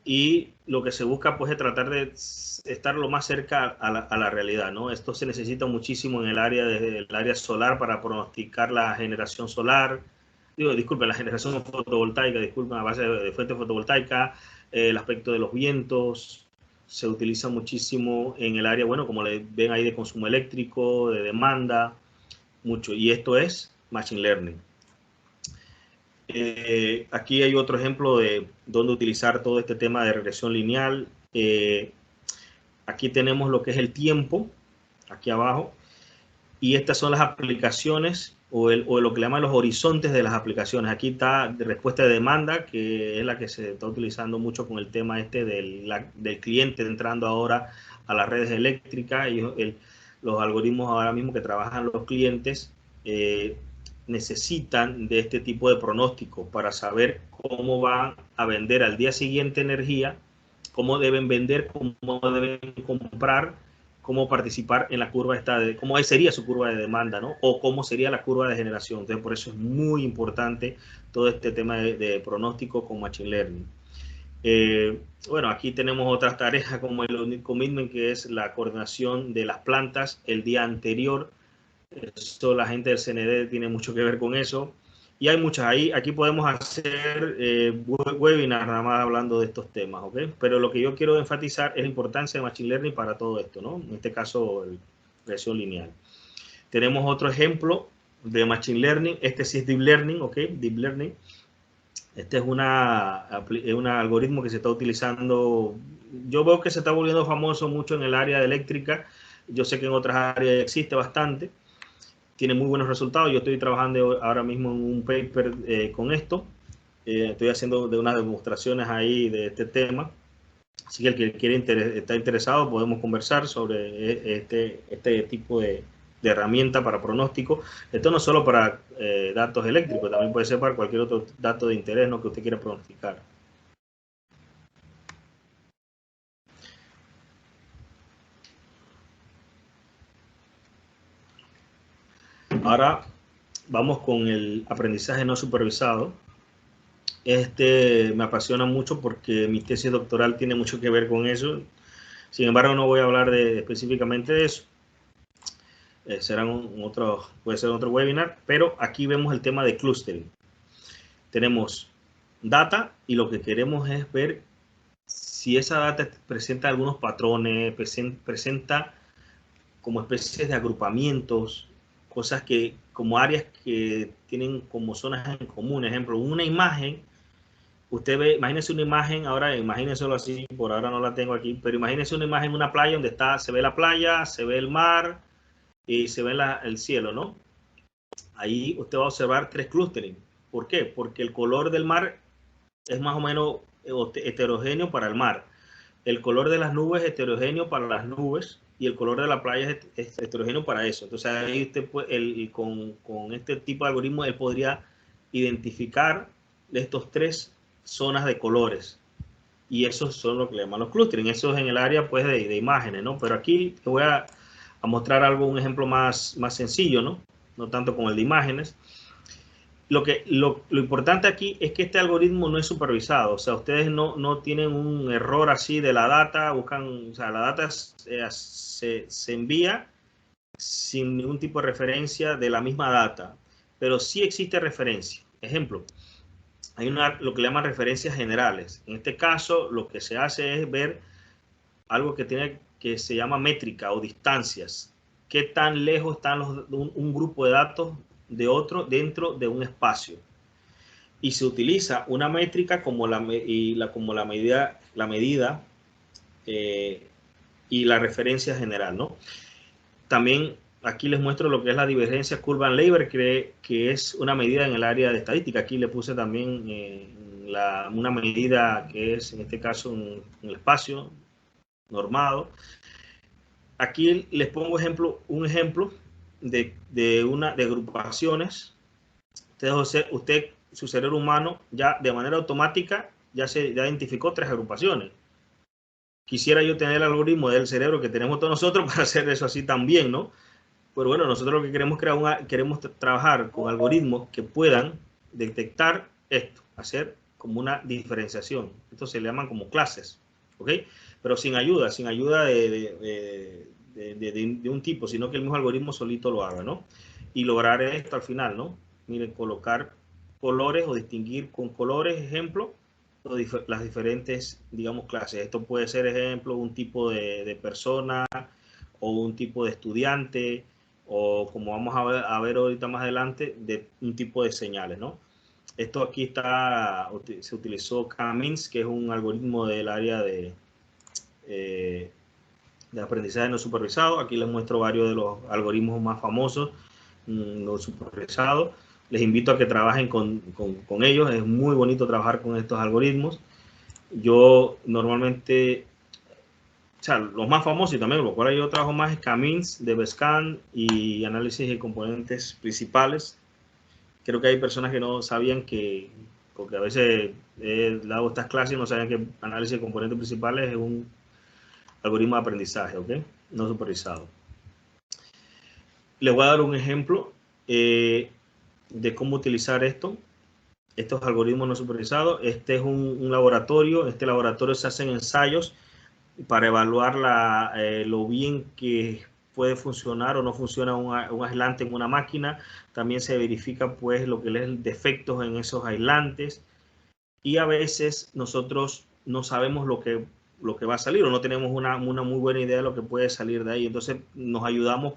Y lo que se busca, pues, es tratar de estar lo más cerca a la realidad, ¿no? Esto se necesita muchísimo en el área solar para pronosticar la generación solar. Disculpen, la generación fotovoltaica, disculpen, a base de fuente fotovoltaica, el aspecto de los vientos, se utiliza muchísimo en el área, bueno, como le ven ahí, de consumo eléctrico, de demanda, mucho. Y esto es Machine Learning. Aquí hay otro ejemplo de dónde utilizar todo este tema de regresión lineal. Aquí tenemos lo que es el tiempo, aquí abajo, y estas son las aplicaciones o lo que le llaman los horizontes de las aplicaciones. Aquí está de respuesta de demanda, que es la que se está utilizando mucho con el tema del cliente entrando ahora a las redes eléctricas, y los algoritmos ahora mismo que trabajan los clientes necesitan de este tipo de pronóstico para saber cómo van a vender al día siguiente energía, cómo deben vender, cómo deben comprar, cómo participar en la curva cómo sería su curva de demanda, ¿no? O cómo sería la curva de generación. Entonces, por eso es muy importante todo este tema de pronóstico con Machine Learning. Bueno, aquí tenemos otras tareas como el commitment, que es la coordinación de las plantas el día anterior Eso, la gente del CND tiene mucho que ver con eso. Y hay muchas ahí. Aquí podemos hacer webinars nada más hablando de estos temas, ¿ok? Pero lo que yo quiero enfatizar es la importancia de Machine Learning para todo esto, ¿no? En este caso, regresión lineal. Tenemos otro ejemplo de Machine Learning. Este sí es Deep Learning, ¿ok? Deep Learning. Este es un algoritmo que se está utilizando. Yo veo que se está volviendo famoso mucho en el área eléctrica. Yo sé que en otras áreas existe bastante. Tiene muy buenos resultados. Yo estoy trabajando ahora mismo en un paper con esto. Estoy haciendo unas demostraciones ahí de este tema. Así que el que quiere está interesado, podemos conversar sobre este tipo de herramienta para pronóstico. Esto no es solo para datos eléctricos, también puede ser para cualquier otro dato de interés, ¿no?, que usted quiera pronosticar. Ahora vamos con el aprendizaje no supervisado. Este me apasiona mucho porque mi tesis doctoral tiene mucho que ver con eso. Sin embargo, no voy a hablar específicamente de eso. Puede ser otro webinar, pero aquí vemos el tema de clustering. Tenemos data y lo que queremos es ver si esa data presenta algunos patrones, presenta como especies de agrupamientos, cosas como áreas que tienen como zonas en común. Ejemplo, una imagen, usted ve, imagínese una imagen, ahora imagínenselo así, por ahora no la tengo aquí, pero imagínese una imagen de una playa donde se ve la playa, se ve el mar y se ve el cielo, ¿no? Ahí usted va a observar 3 clustering. ¿Por qué? Porque el color del mar es más o menos heterogéneo para el mar. El color de las nubes es heterogéneo para las nubes y el color de la playa es heterogéneo para eso. Entonces ahí usted con este tipo de algoritmo él podría identificar estos 3 zonas de colores. Y esos son lo que le llaman los clustering. Eso es en el área pues de imágenes, ¿no? Pero aquí te voy a mostrar un ejemplo más sencillo, ¿no? No tanto con el de imágenes. Lo importante aquí es que este algoritmo no es supervisado. O sea, ustedes no tienen un error así de la data, o sea, la data se envía sin ningún tipo de referencia de la misma data, pero sí existe referencia. Ejemplo, hay lo que le llaman referencias generales. En este caso, lo que se hace es ver algo que se llama métrica o distancias. ¿Qué tan lejos están un grupo de datos de otro dentro de un espacio? Y se utiliza una métrica como la medida y la referencia general, ¿no? También aquí les muestro lo que es la divergencia Kurban-Leibler, que es una medida en el área de estadística. Aquí le puse también una medida que es, en este caso, un espacio normado. Aquí les pongo un ejemplo de agrupaciones. Usted, su cerebro humano, ya de manera automática, ya identificó 3 agrupaciones. Quisiera yo tener el algoritmo del cerebro que tenemos todos nosotros para hacer eso así también, ¿no? Pero bueno, nosotros lo que queremos trabajar con algoritmos que puedan detectar esto, hacer como una diferenciación. Esto se le llaman como clases, ¿ok? Pero sin ayuda de un tipo, sino que el mismo algoritmo solito lo haga, ¿no? Y lograr esto al final, ¿no? Miren, colocar colores o distinguir con colores, ejemplo, las diferentes, digamos, clases. Esto puede ser, ejemplo, un tipo de persona o un tipo de estudiante o, como vamos a ver ahorita más adelante, de un tipo de señales, ¿no? Esto aquí se utilizó K-means, que es un algoritmo del área de aprendizaje no supervisado. Aquí les muestro varios de los algoritmos más famosos no supervisados. Les invito a que trabajen con ellos. Es muy bonito trabajar con estos algoritmos. Yo normalmente, o sea, los más famosos y también los cuales yo trabajo más es K-means, DBSCAN y análisis de componentes principales. Creo que hay personas que no sabían porque a veces he dado estas clases y no sabían que análisis de componentes principales es un algoritmo de aprendizaje, ¿ok? No supervisado. Les voy a dar un ejemplo de cómo utilizar estos algoritmos no supervisados. Este es un laboratorio. En este laboratorio se hacen ensayos para evaluar lo bien que puede funcionar o no funciona un aislante en una máquina. También se verifica pues lo que es defectos en esos aislantes, y a veces nosotros no sabemos lo que va a salir o no tenemos una muy buena idea de lo que puede salir de ahí. Entonces nos ayudamos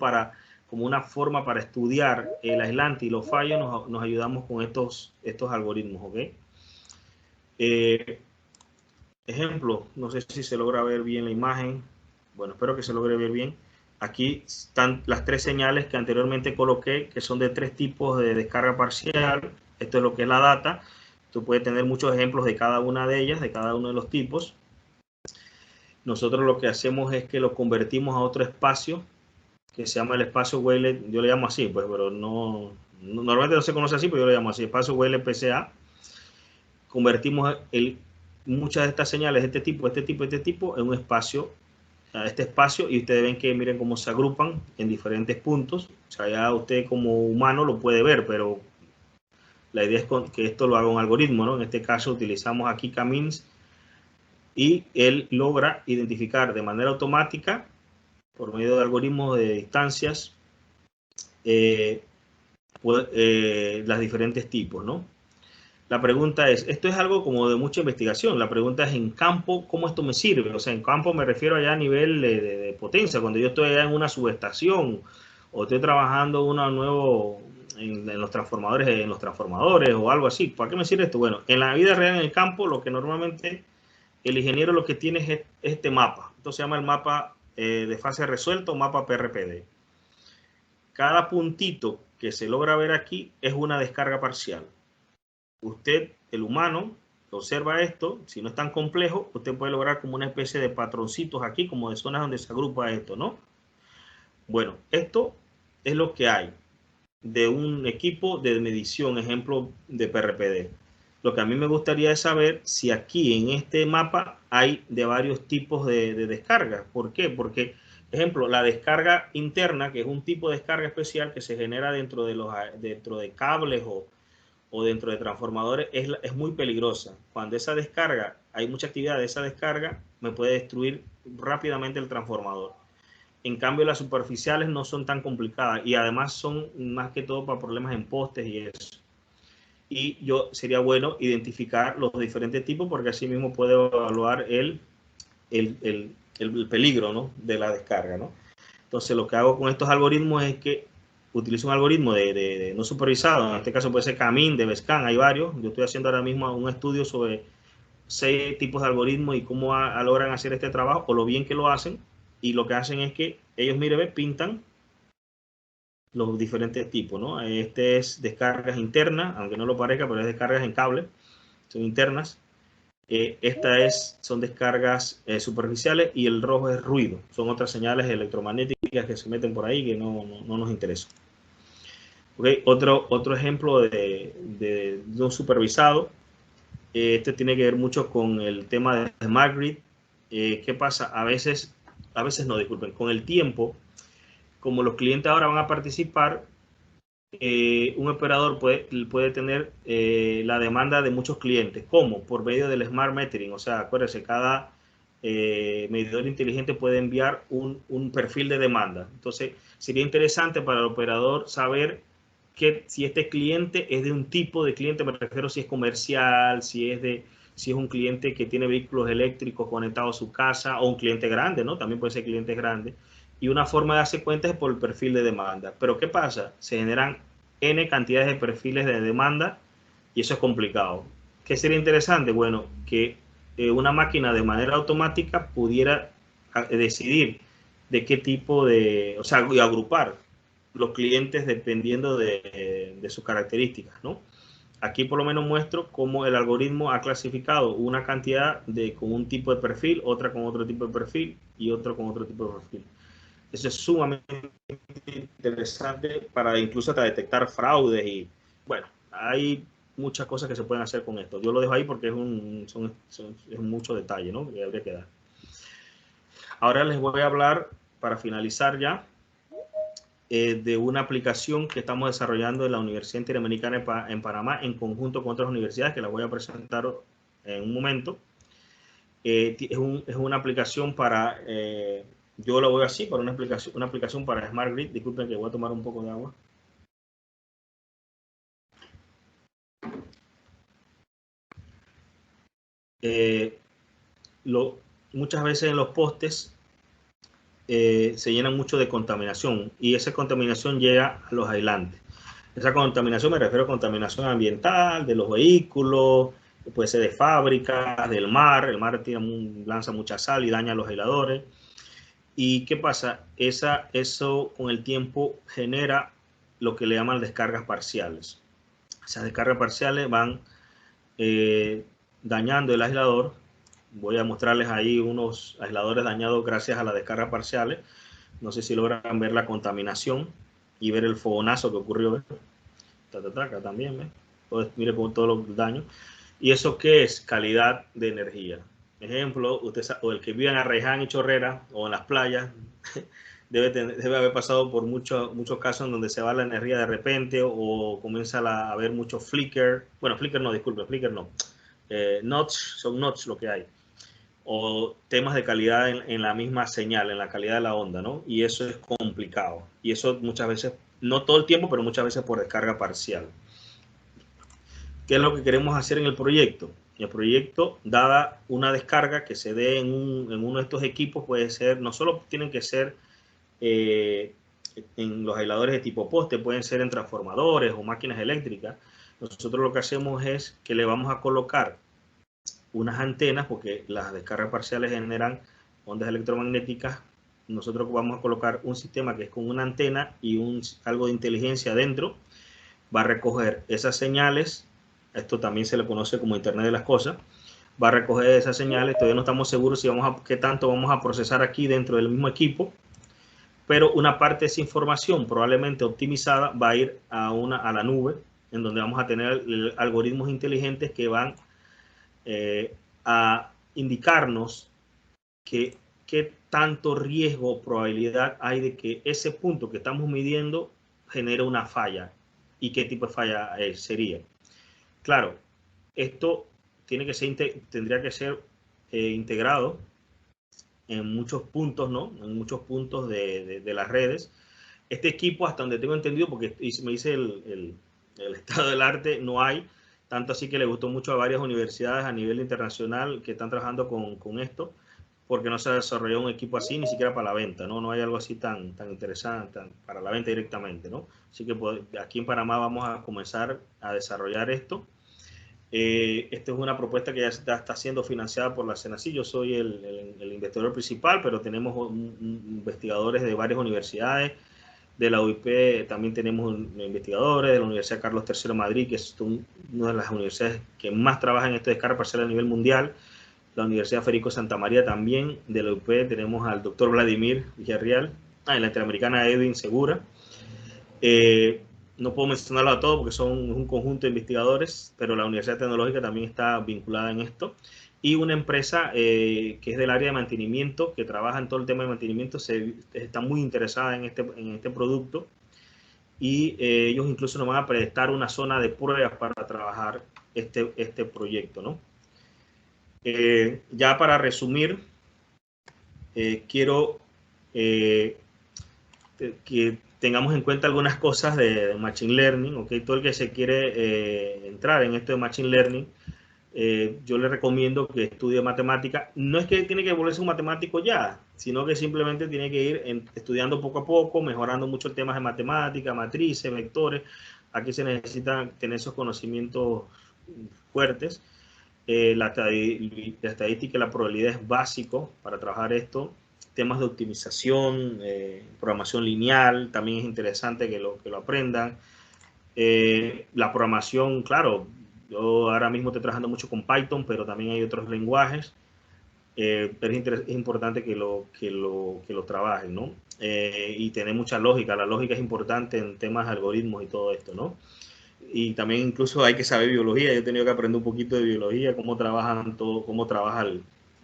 como una forma para estudiar el aislante y los fallos, nos ayudamos con estos algoritmos, ¿ok? Ejemplo, no sé si se logra ver bien la imagen. Bueno, espero que se logre ver bien. Aquí están las tres señales que anteriormente coloqué, que son de tres tipos de descarga parcial. Esto es lo que es la data. Tú puedes tener muchos ejemplos de cada una de ellas, de cada uno de los tipos. Nosotros lo que hacemos es que lo convertimos a otro espacio que se llama el espacio Weyl. Yo le llamo así, pues, pero normalmente no se conoce así, pero yo le llamo así, espacio Weyl PCA. Convertimos muchas de estas señales, este tipo, en un espacio, este espacio, y ustedes ven que miren cómo se agrupan en diferentes puntos. O sea, ya usted como humano lo puede ver, pero la idea es que esto lo haga un algoritmo, ¿no? En este caso utilizamos aquí K-means, y él logra identificar de manera automática, por medio de algoritmos de distancias, las diferentes tipos, ¿no? La pregunta es, esto es algo como de mucha investigación. La pregunta es, en campo, ¿cómo esto me sirve? O sea, en campo me refiero allá a nivel de potencia, cuando yo estoy allá en una subestación o estoy trabajando uno nuevo en los transformadores o algo así. ¿Para qué me sirve esto? Bueno, en la vida real, en el campo, lo que normalmente el ingeniero lo que tiene es este mapa. Esto se llama el mapa de fase resuelto, mapa PRPD. Cada puntito que se logra ver aquí es una descarga parcial. Usted, el humano, observa esto. Si no es tan complejo, usted puede lograr como una especie de patroncitos aquí, como de zonas donde se agrupa esto, ¿no? Bueno, esto es lo que hay de un equipo de medición, ejemplo de PRPD. Lo que a mí me gustaría es saber si aquí en este mapa hay de varios tipos de descarga. ¿Por qué? Porque, ejemplo, la descarga interna, que es un tipo de descarga especial que se genera dentro de cables o dentro de transformadores, es muy peligrosa. Cuando esa descarga, hay mucha actividad de esa descarga, me puede destruir rápidamente el transformador. En cambio, las superficiales no son tan complicadas y además son más que todo para problemas en postes y eso. Y sería bueno identificar los diferentes tipos, porque así mismo puedo evaluar el peligro, ¿no?, de la descarga, ¿no? Entonces, lo que hago con estos algoritmos es que utilizo un algoritmo de no supervisado. En este caso puede ser K-means, de Bescan, hay varios. Yo estoy haciendo ahora mismo un estudio sobre 6 tipos de algoritmos y cómo logran hacer este trabajo, o lo bien que lo hacen. Y lo que hacen es que ellos, mire, pintan los diferentes tipos, ¿no? Este es descargas internas, aunque no lo parezca, pero es descargas en cable, son internas. Son descargas superficiales, y el rojo es ruido. Son otras señales electromagnéticas que se meten por ahí que no nos interesan. Okay. Otro ejemplo de no supervisado. Este tiene que ver mucho con el tema de Smart Grid. ¿Qué pasa? A veces no, disculpen, con el tiempo, como los clientes ahora van a participar, un operador puede tener la demanda de muchos clientes. ¿Cómo? Por medio del Smart Metering. O sea, acuérdense, cada medidor inteligente puede enviar un perfil de demanda. Entonces, sería interesante para el operador saber que si este cliente es de un tipo de cliente, me refiero si es comercial, si es un cliente que tiene vehículos eléctricos conectados a su casa, o un cliente grande, ¿no? También puede ser clientes grandes. Y una forma de darse cuenta es por el perfil de demanda. Pero ¿qué pasa? Se generan N cantidades de perfiles de demanda y eso es complicado. ¿Qué sería interesante? Bueno, que una máquina de manera automática pudiera decidir de qué tipo o sea, agrupar los clientes dependiendo de sus características, ¿no? Aquí por lo menos muestro cómo el algoritmo ha clasificado una cantidad con un tipo de perfil, otra con otro tipo de perfil y otro con otro tipo de perfil. Eso es sumamente interesante para incluso hasta detectar fraudes y, bueno, hay muchas cosas que se pueden hacer con esto. Yo lo dejo ahí porque es mucho detalle, ¿no?, que habría que dar. Ahora les voy a hablar, para finalizar ya, de una aplicación que estamos desarrollando en la Universidad Interamericana en Panamá, en conjunto con otras universidades, que la voy a presentar en un momento. Es una aplicación para Yo lo veo así para una aplicación para Smart Grid. Disculpen que voy a tomar un poco de agua. Muchas veces en los postes se llenan mucho de contaminación y esa contaminación llega a los aislantes. Esa contaminación me refiero a contaminación ambiental, de los vehículos, puede ser de fábricas, del mar. El mar lanza mucha sal y daña los aisladores. ¿Y qué pasa? Eso con el tiempo genera lo que le llaman descargas parciales. Esas descargas parciales van dañando el aislador. Voy a mostrarles ahí unos aisladores dañados gracias a las descargas parciales. No sé si logran ver la contaminación y ver el fogonazo que ocurrió. Acá también, ¿ves? Entonces, mire con todos los daños. ¿Y eso qué es? Calidad de energía. Ejemplo, usted sabe, o el que vive en Arraiján y Chorrera o en las playas debe haber pasado por muchos casos en donde se va la energía de repente o comienza a haber mucho flicker. Bueno, flicker no, disculpe, flicker no. Son notch lo que hay. O temas de calidad en la misma señal, en la calidad de la onda, ¿no? Y eso es complicado. Y eso muchas veces, no todo el tiempo, pero muchas veces por descarga parcial. ¿Qué es lo que queremos hacer en el proyecto? El proyecto, dada una descarga que se dé en uno de estos equipos, puede ser, no solo tienen que ser en los aisladores de tipo poste, pueden ser en transformadores o máquinas eléctricas. Nosotros lo que hacemos es que le vamos a colocar unas antenas, porque las descargas parciales generan ondas electromagnéticas. Nosotros vamos a colocar un sistema que es con una antena y algo de inteligencia adentro. Va a recoger esas señales. Esto también se le conoce como Internet de las Cosas. Va a recoger esas señales. Todavía no estamos seguros si qué tanto vamos a procesar aquí dentro del mismo equipo, pero una parte de esa información probablemente optimizada va a ir a la nube, en donde vamos a tener algoritmos inteligentes que van a indicarnos qué tanto riesgo o probabilidad hay de que ese punto que estamos midiendo genere una falla y qué tipo de falla sería. Claro, esto tendría que ser integrado en muchos puntos, ¿no? En muchos puntos de las redes. Este equipo, hasta donde tengo entendido, porque me dice el estado del arte, no hay, tanto así que le gustó mucho a varias universidades a nivel internacional que están trabajando con esto, porque no se ha desarrollado un equipo así ni siquiera para la venta, ¿no? No hay algo así tan interesante para la venta directamente, ¿no? Así que aquí en Panamá vamos a comenzar a desarrollar esto. Esta es una propuesta que ya está siendo financiada por la CENACI. Yo soy el investigador principal, pero tenemos investigadores de varias universidades. De la UIP también tenemos investigadores, de la Universidad Carlos III de Madrid, que es una de las universidades que más trabaja en esto de descarga parcial a nivel mundial. La Universidad Federico Santa María también. De la UIP tenemos al doctor Vladimir Villarreal. En la Interamericana Edwin Segura. No puedo mencionarlo a todos porque son un conjunto de investigadores, pero la Universidad Tecnológica también está vinculada en esto. Y una empresa que es del área de mantenimiento, que trabaja en todo el tema de mantenimiento, está muy interesada en este producto. Y ellos incluso nos van a prestar una zona de pruebas para trabajar este proyecto, ¿no? Ya para resumir, quiero que tengamos en cuenta algunas cosas de Machine Learning, ¿ok? Todo el que se quiere entrar en esto de Machine Learning, yo le recomiendo que estudie matemática. No es que tiene que volverse un matemático ya, sino que simplemente tiene que ir estudiando poco a poco, mejorando mucho temas de matemática, matrices, vectores. Aquí se necesitan tener esos conocimientos fuertes. La estadística y la probabilidad es básico para trabajar esto. Temas de optimización, programación lineal, también es interesante que lo aprendan. La programación, claro, yo ahora mismo estoy trabajando mucho con Python, pero también hay otros lenguajes. Pero es importante que lo trabajen, ¿no? Y tener mucha lógica. La lógica es importante en temas de algoritmos y todo esto, ¿no? Y también incluso hay que saber biología. Yo he tenido que aprender un poquito de biología, cómo trabajan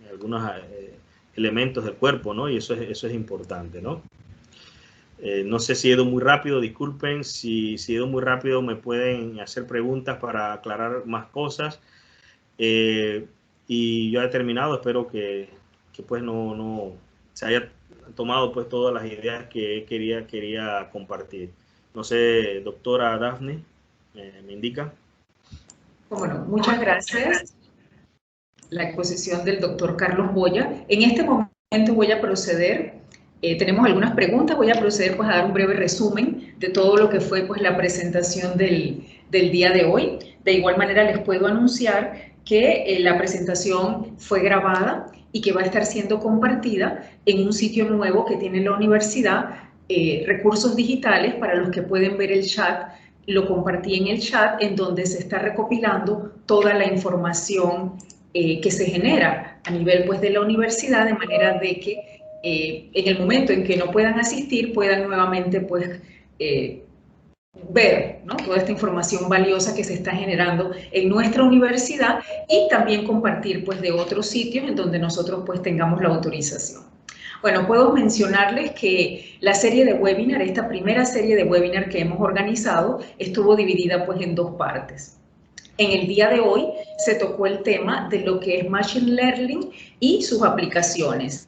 algunos elementos del cuerpo, ¿no? Y eso es importante, ¿no? No sé si he ido muy rápido, disculpen. Si he ido muy rápido, me pueden hacer preguntas para aclarar más cosas. Y yo he terminado, espero que pues no se haya tomado pues todas las ideas que quería compartir. No sé, doctora Dafne, ¿me indica? Bueno, muchas gracias. La exposición del doctor Carlos Boya. En este momento voy a proceder, tenemos algunas preguntas, voy a proceder pues a dar un breve resumen de todo lo que fue pues la presentación del día de hoy. De igual manera les puedo anunciar que la presentación fue grabada y que va a estar siendo compartida en un sitio nuevo que tiene la universidad, Recursos Digitales, para los que pueden ver el chat. Lo compartí en el chat, en donde se está recopilando toda la información que se genera a nivel pues, de la universidad, de manera de que en el momento en que no puedan asistir, puedan nuevamente pues, ver, ¿no?, toda esta información valiosa que se está generando en nuestra universidad, y también compartir pues, de otros sitios en donde nosotros pues, tengamos la autorización. Bueno, puedo mencionarles que la serie de webinar, esta primera serie de webinar que hemos organizado, estuvo dividida pues, en dos partes. En el día de hoy se tocó el tema de lo que es Machine Learning y sus aplicaciones.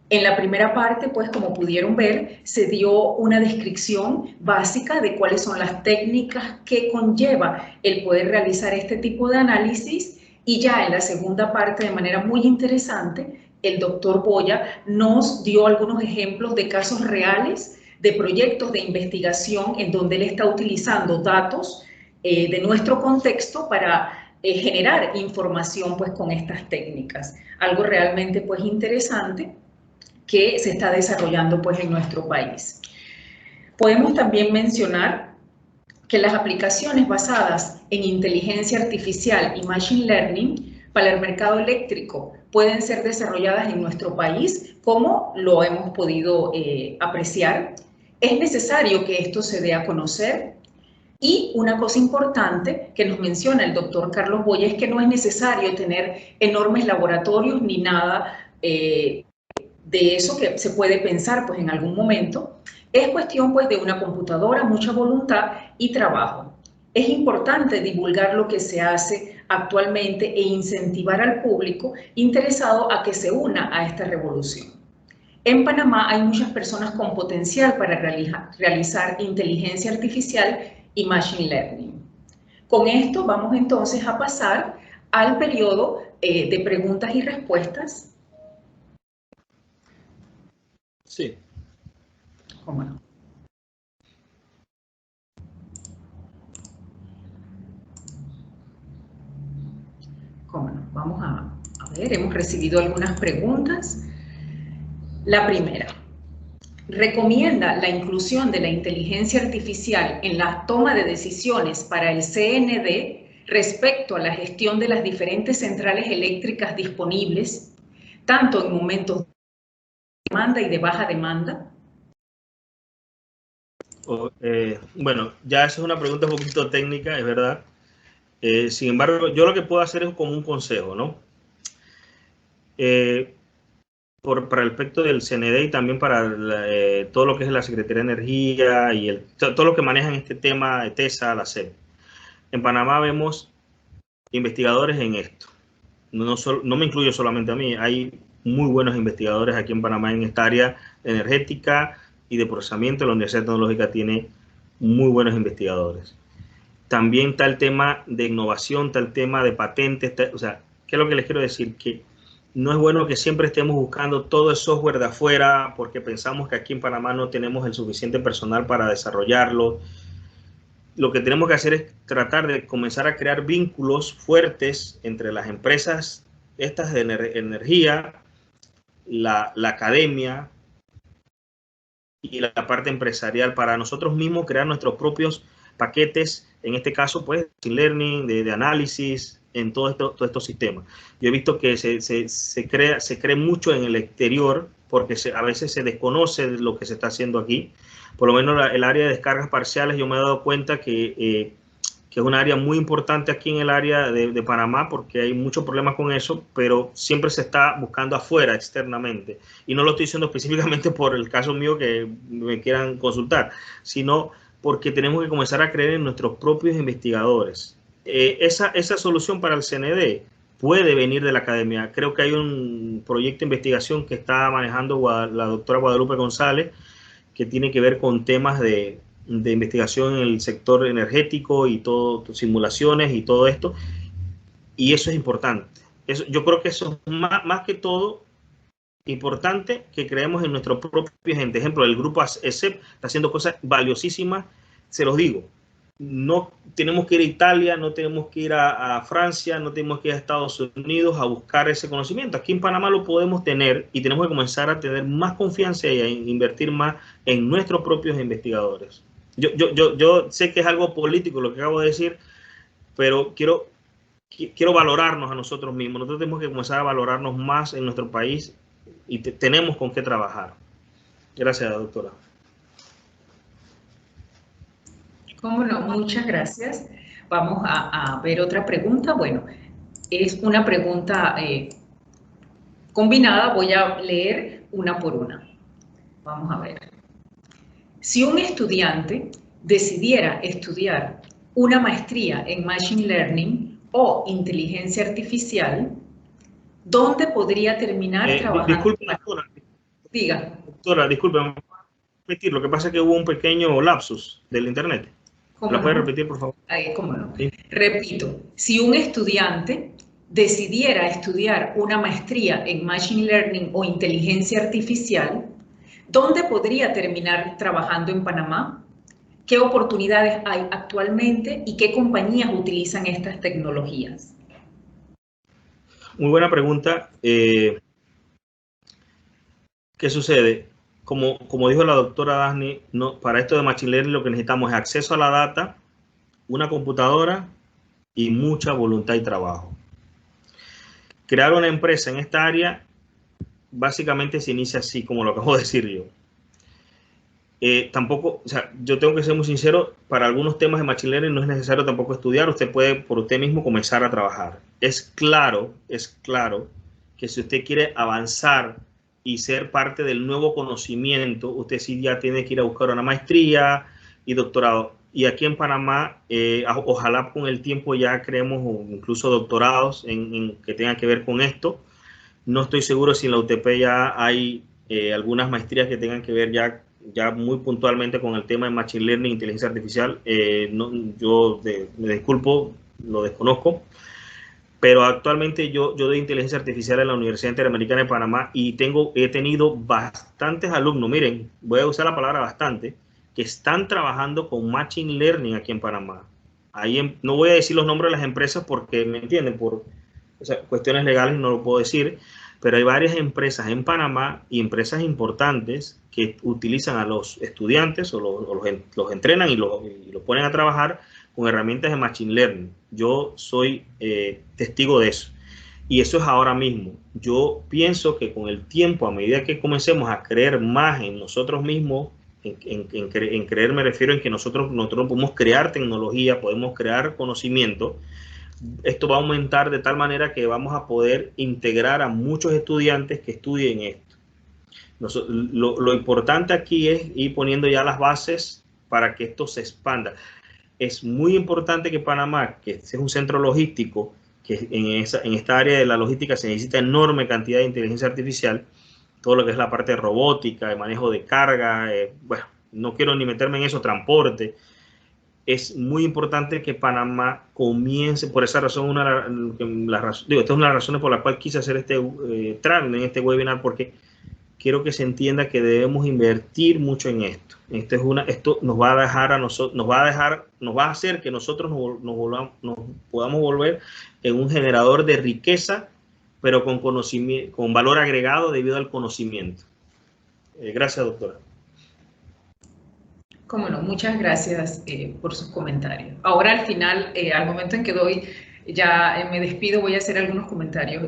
En la primera parte, pues como pudieron ver, se dio una descripción básica de cuáles son las técnicas que conlleva el poder realizar este tipo de análisis, y ya en la segunda parte, de manera muy interesante, el doctor Boya nos dio algunos ejemplos de casos reales de proyectos de investigación en donde él está utilizando datos de nuestro contexto para generar información pues, con estas técnicas. Algo realmente pues, interesante que se está desarrollando pues, en nuestro país. Podemos también mencionar que las aplicaciones basadas en inteligencia artificial y machine learning para el mercado eléctrico pueden ser desarrolladas en nuestro país, como lo hemos podido apreciar. Es necesario que esto se dé a conocer. Y una cosa importante que nos menciona el doctor Carlos Boya es que no es necesario tener enormes laboratorios ni nada de eso que se puede pensar pues, en algún momento. Es cuestión pues, de una computadora, mucha voluntad y trabajo. Es importante divulgar lo que se hace actualmente e incentivar al público interesado a que se una a esta revolución. En Panamá hay muchas personas con potencial para realizar inteligencia artificial y machine learning. Con esto vamos entonces a pasar al periodo de preguntas y respuestas. Sí. ¿Cómo no? ¿Cómo no? Vamos a ver, hemos recibido algunas preguntas. La primera: ¿recomienda la inclusión de la inteligencia artificial en la toma de decisiones para el CND respecto a la gestión de las diferentes centrales eléctricas disponibles, tanto en momentos de demanda y de baja demanda? Bueno, ya esa es una pregunta un poquito técnica, es verdad. Sin embargo, yo lo que puedo hacer es como un consejo, ¿no? Para el aspecto del CND y también para todo lo que es la Secretaría de Energía y todo lo que manejan este tema de TESA, la SEP. En Panamá vemos investigadores en esto. No me incluyo solamente a mí, hay muy buenos investigadores aquí en Panamá en esta área energética y de procesamiento. La Universidad Tecnológica tiene muy buenos investigadores. También está el tema de innovación, está el tema de patentes. O sea, ¿qué es lo que les quiero decir? Que no es bueno que siempre estemos buscando todo el software de afuera porque pensamos que aquí en Panamá no tenemos el suficiente personal para desarrollarlo. Lo que tenemos que hacer es tratar de comenzar a crear vínculos fuertes entre las empresas estas de energía, la academia y la parte empresarial, para nosotros mismos crear nuestros propios paquetes, en este caso pues machine learning, de análisis en todos estos sistemas. Yo he visto que se cree mucho en el exterior porque a veces se desconoce lo que se está haciendo aquí. Por lo menos el área de descargas parciales, yo me he dado cuenta que es un área muy importante aquí en el área de Panamá, porque hay muchos problemas con eso, pero siempre se está buscando afuera, externamente. Y no lo estoy diciendo específicamente por el caso mío que me quieran consultar, sino porque tenemos que comenzar a creer en nuestros propios investigadores. Esa solución para el CND puede venir de la academia. Creo que hay un proyecto de investigación que está manejando la doctora Guadalupe González, que tiene que ver con temas de investigación en el sector energético y todo, simulaciones y todo esto. Y eso es importante. Yo creo que eso es más que todo importante, que creemos en nuestro propio gente. Ejemplo, el grupo ESEP está haciendo cosas valiosísimas, se los digo. No tenemos que ir a Italia, no tenemos que ir a Francia, no tenemos que ir a Estados Unidos a buscar ese conocimiento. Aquí en Panamá lo podemos tener y tenemos que comenzar a tener más confianza y a invertir más en nuestros propios investigadores. Yo sé que es algo político lo que acabo de decir, pero quiero valorarnos a nosotros mismos. Nosotros tenemos que comenzar a valorarnos más en nuestro país y tenemos con qué trabajar. Gracias, doctora. Cómo no, muchas gracias. Vamos a ver otra pregunta. Bueno, es una pregunta combinada. Voy a leer una por una. Vamos a ver. Si un estudiante decidiera estudiar una maestría en Machine Learning o Inteligencia Artificial, ¿dónde podría terminar trabajando? Disculpe, doctora. Diga. Doctora, disculpe, ¿me puede repetir? Lo que pasa es que hubo un pequeño lapsus del internet. ¿La puede repetir, por favor? ¿Cómo no? Sí. Repito, si un estudiante decidiera estudiar una maestría en Machine Learning o Inteligencia Artificial, ¿dónde podría terminar trabajando en Panamá? ¿Qué oportunidades hay actualmente y qué compañías utilizan estas tecnologías? Muy buena pregunta. ¿Qué sucede? Como dijo la doctora Dasni, para esto de Machine Learning lo que necesitamos es acceso a la data, una computadora y mucha voluntad y trabajo. Crear una empresa en esta área básicamente se inicia así, como lo acabo de decir yo. Tampoco, o sea, yo tengo que ser muy sincero, para algunos temas de Machine Learning no es necesario tampoco estudiar, usted puede por usted mismo comenzar a trabajar. Es claro que si usted quiere avanzar y ser parte del nuevo conocimiento, usted sí ya tiene que ir a buscar una maestría y doctorado. Y aquí en Panamá, ojalá con el tiempo ya creemos incluso doctorados en que tengan que ver con esto. No estoy seguro si en la UTP ya hay algunas maestrías que tengan que ver ya muy puntualmente con el tema de Machine Learning, inteligencia artificial. Yo me disculpo, lo desconozco. Pero actualmente yo doy inteligencia artificial en la Universidad Interamericana de Panamá y he tenido bastantes alumnos, miren, voy a usar la palabra bastante, que están trabajando con Machine Learning aquí en Panamá. No voy a decir los nombres de las empresas porque, ¿me entienden? Por cuestiones legales no lo puedo decir, pero hay varias empresas en Panamá y empresas importantes que utilizan a los estudiantes o los entrenan y los ponen a trabajar con herramientas de Machine Learning. Yo soy testigo de eso. Y eso es ahora mismo. Yo pienso que con el tiempo, a medida que comencemos a creer más en nosotros mismos, en creer me refiero en que nosotros podemos crear tecnología, podemos crear conocimiento, esto va a aumentar de tal manera que vamos a poder integrar a muchos estudiantes que estudien esto. Lo importante aquí es ir poniendo ya las bases para que esto se expanda. Es muy importante que Panamá, que es un centro logístico, que en esta área de la logística se necesita enorme cantidad de inteligencia artificial, todo lo que es la parte de robótica, de manejo de carga, bueno, no quiero ni meterme en eso, transporte. Es muy importante que Panamá comience, por esa razón, esta es una de las razones por la cual quise hacer entrar en este webinar, porque quiero que se entienda que debemos invertir mucho en esto. Esto nos va a dejar a nosotros, nos va a hacer que nosotros nos podamos volver en un generador de riqueza, pero con conocimiento, con valor agregado debido al conocimiento. Gracias, doctora. Cómo no, muchas gracias por sus comentarios. Ahora al final, al momento en que me despido, voy a hacer algunos comentarios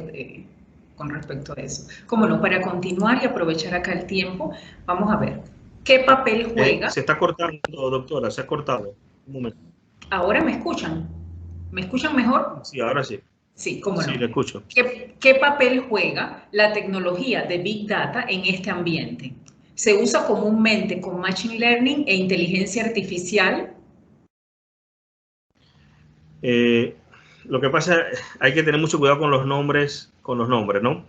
con respecto a eso. Cómo no, para continuar y aprovechar acá el tiempo, vamos a ver, ¿qué papel juega? Se está cortando, doctora, se ha cortado. Un momento. ¿Ahora me escuchan? ¿Me escuchan mejor? Sí, ahora sí. Sí, cómo no. Sí, le escucho. ¿Qué papel juega la tecnología de Big Data en este ambiente? ¿Se usa comúnmente con Machine Learning e inteligencia artificial? lo que pasa, hay que tener mucho cuidado con los nombres, ¿no?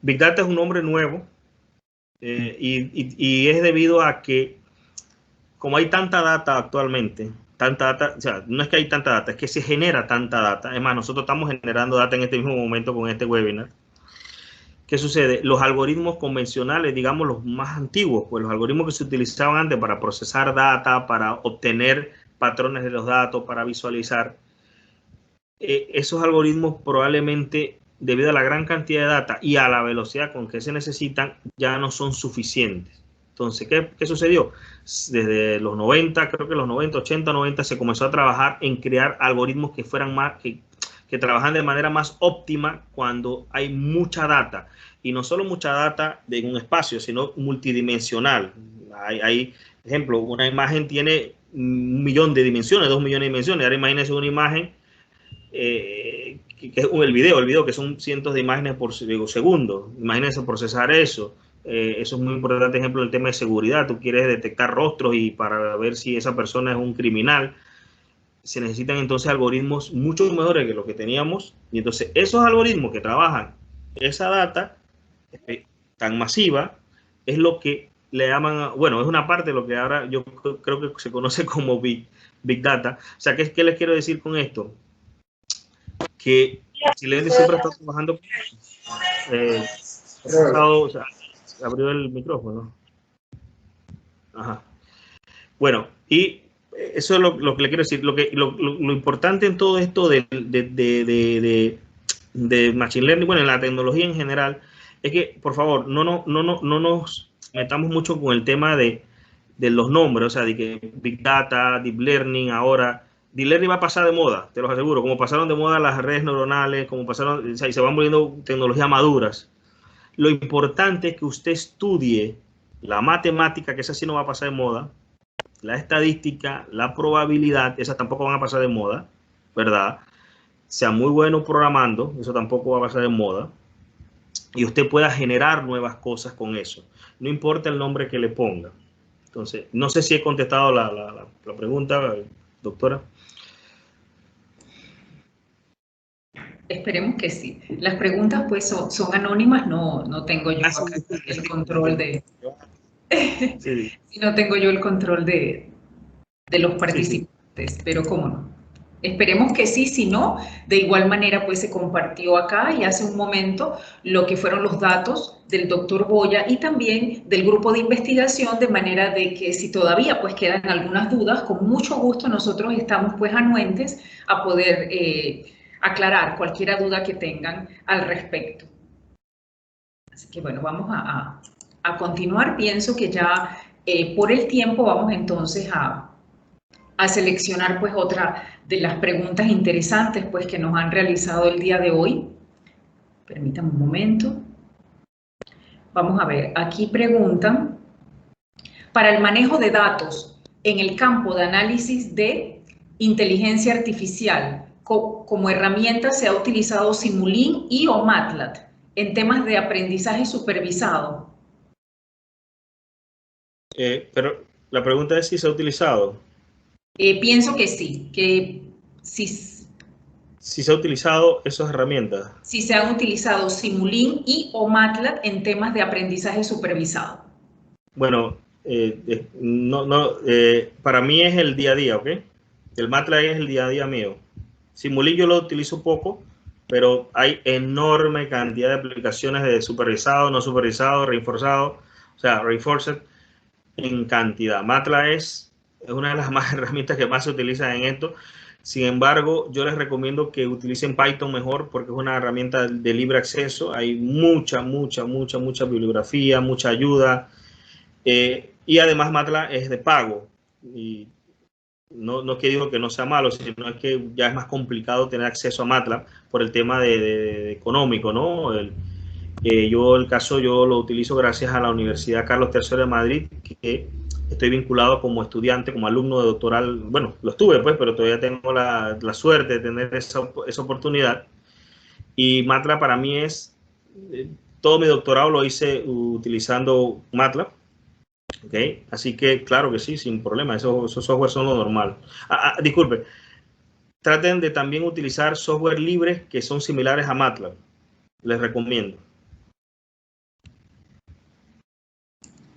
Big Data es un nombre nuevo y es debido a que, como hay tanta data actualmente, o sea, no es que hay tanta data, es que se genera tanta data. Es más, nosotros estamos generando data en este mismo momento con este webinar. ¿Qué sucede? Los algoritmos convencionales, digamos los más antiguos, pues los algoritmos que se utilizaban antes para procesar data, para obtener patrones de los datos, para visualizar, esos algoritmos probablemente, debido a la gran cantidad de data y a la velocidad con que se necesitan, ya no son suficientes. Entonces, ¿qué sucedió? Desde los 90, creo que los 90, 80, 90, se comenzó a trabajar en crear algoritmos que fueran más, que trabajan de manera más óptima cuando hay mucha data. Y no solo mucha data de un espacio, sino multidimensional. Hay ejemplo, una imagen tiene 1 millón de dimensiones, 2 millones de dimensiones. Ahora imagínense una imagen, que es el video, que son cientos de imágenes por segundo. Imagínense procesar eso. Eso es muy importante, ejemplo, en el tema de seguridad. Tú quieres detectar rostros y para ver si esa persona es un criminal. Se necesitan entonces algoritmos mucho mejores que los que teníamos. Y entonces esos algoritmos que trabajan esa data tan masiva es lo que le llaman, bueno, es una parte de lo que ahora yo creo que se conoce como Big Data. O sea, ¿qué les quiero decir con esto? Que Silente siempre está trabajando. O sea, abrió el micrófono. Ajá. Bueno, y eso es lo que le quiero decir. Lo importante en todo esto de Machine Learning, bueno, en la tecnología en general, es que, por favor, no nos metamos mucho con el tema de los nombres, o sea, de que Big Data, Deep Learning, ahora, Deep Learning va a pasar de moda, te los aseguro, como pasaron de moda las redes neuronales, como pasaron, o sea, y se van volviendo tecnologías maduras. Lo importante es que usted estudie la matemática, que esa sí no va a pasar de moda, la estadística, la probabilidad, esas tampoco van a pasar de moda, ¿verdad? Sea muy bueno programando, eso tampoco va a pasar de moda, y usted pueda generar nuevas cosas con eso, no importa el nombre que le ponga. Entonces, no sé si he contestado la pregunta, doctora. Esperemos que sí. Las preguntas pues son anónimas, no tengo yo acá el control de... Sí. No tengo yo el control de los participantes, sí. Pero cómo no. Esperemos que sí, si no, de igual manera pues se compartió acá y hace un momento lo que fueron los datos del doctor Boya y también del grupo de investigación, de manera de que si todavía pues quedan algunas dudas, con mucho gusto nosotros estamos pues anuentes a poder aclarar cualquier duda que tengan al respecto. Así que bueno, vamos a continuar. Pienso que ya por el tiempo vamos entonces a seleccionar pues otra de las preguntas interesantes pues que nos han realizado el día de hoy. Permítanme un momento. Vamos a ver, aquí preguntan, para el manejo de datos en el campo de análisis de inteligencia artificial, como herramienta se ha utilizado Simulink y o MATLAB en temas de aprendizaje supervisado. Pero la pregunta es si se ha utilizado. Pienso que sí, que si se ha utilizado esas herramientas. Si se han utilizado Simulink y o MATLAB en temas de aprendizaje supervisado. Bueno, para mí es el día a día, ¿ok? El MATLAB es el día a día mío. Simulink yo lo utilizo poco, pero hay enorme cantidad de aplicaciones de supervisado, no supervisado, reforzado, o sea, reinforced en cantidad. MATLAB es una de las más herramientas que más se utilizan en esto. Sin embargo, yo les recomiendo que utilicen Python mejor porque es una herramienta de libre acceso. Hay mucha bibliografía, mucha ayuda. Y además MATLAB es de pago. Y no es que digo que no sea malo, sino es que ya es más complicado tener acceso a MATLAB por el tema de económico, ¿no? Yo lo utilizo gracias a la Universidad Carlos III de Madrid, que estoy vinculado como estudiante, como alumno de doctoral. Bueno, lo estuve pues, pero todavía tengo la suerte de tener esa oportunidad. Y MATLAB para mí es, todo mi doctorado lo hice utilizando MATLAB. ¿Okay? Así que claro que sí, sin problema, esos software son lo normal. Disculpe, Traten de también utilizar software libres que son similares a MATLAB. Les recomiendo.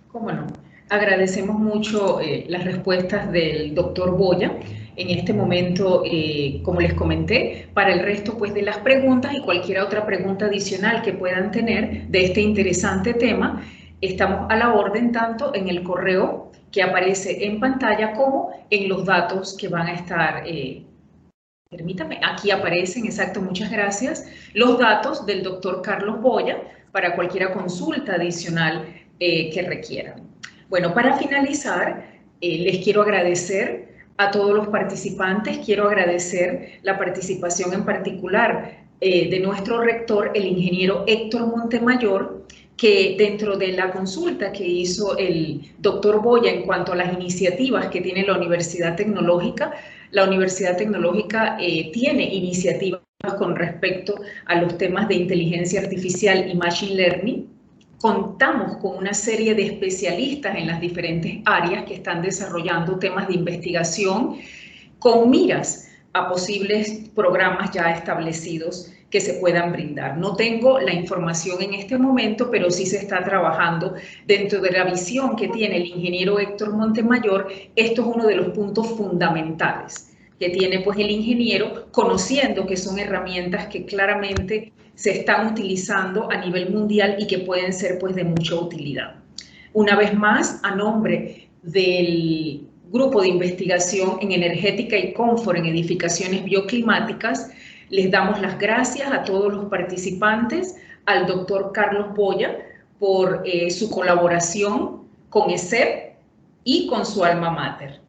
Cómo no. Agradecemos mucho las respuestas del doctor Boya. En este momento, como les comenté, para el resto pues, de las preguntas y cualquier otra pregunta adicional que puedan tener de este interesante tema, estamos a la orden tanto en el correo que aparece en pantalla como en los datos que van a estar. Permítame, aquí aparecen, exacto, muchas gracias, los datos del doctor Carlos Boya para cualquier consulta adicional que requieran. Bueno, para finalizar, les quiero agradecer a todos los participantes, quiero agradecer la participación en particular de nuestro rector, el ingeniero Héctor Montemayor, que dentro de la consulta que hizo el doctor Boya en cuanto a las iniciativas que tiene la Universidad Tecnológica tiene iniciativas con respecto a los temas de inteligencia artificial y machine learning. Contamos con una serie de especialistas en las diferentes áreas que están desarrollando temas de investigación con miras a posibles programas ya establecidos que se puedan brindar. No tengo la información en este momento, pero sí se está trabajando dentro de la visión que tiene el ingeniero Héctor Montemayor. Esto es uno de los puntos fundamentales que tiene pues el ingeniero, conociendo que son herramientas que claramente se están utilizando a nivel mundial y que pueden ser pues de mucha utilidad. Una vez más, a nombre del Grupo de Investigación en Energética y Confort en Edificaciones Bioclimáticas, les damos las gracias a todos los participantes, al doctor Carlos Boya por su colaboración con ESEP y con su alma mater.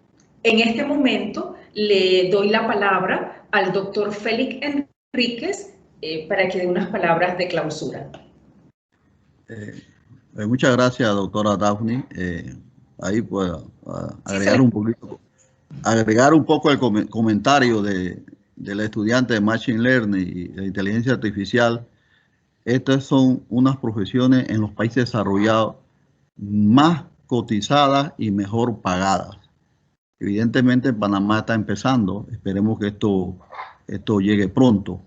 En este momento le doy la palabra al doctor Félix Enríquez para que dé unas palabras de clausura. Muchas gracias, doctora Daphne. Ahí puedo agregar un poco el comentario del estudiante de Machine Learning y de inteligencia artificial. Estas son unas profesiones en los países desarrollados más cotizadas y mejor pagadas. Evidentemente Panamá está empezando, esperemos que esto llegue pronto.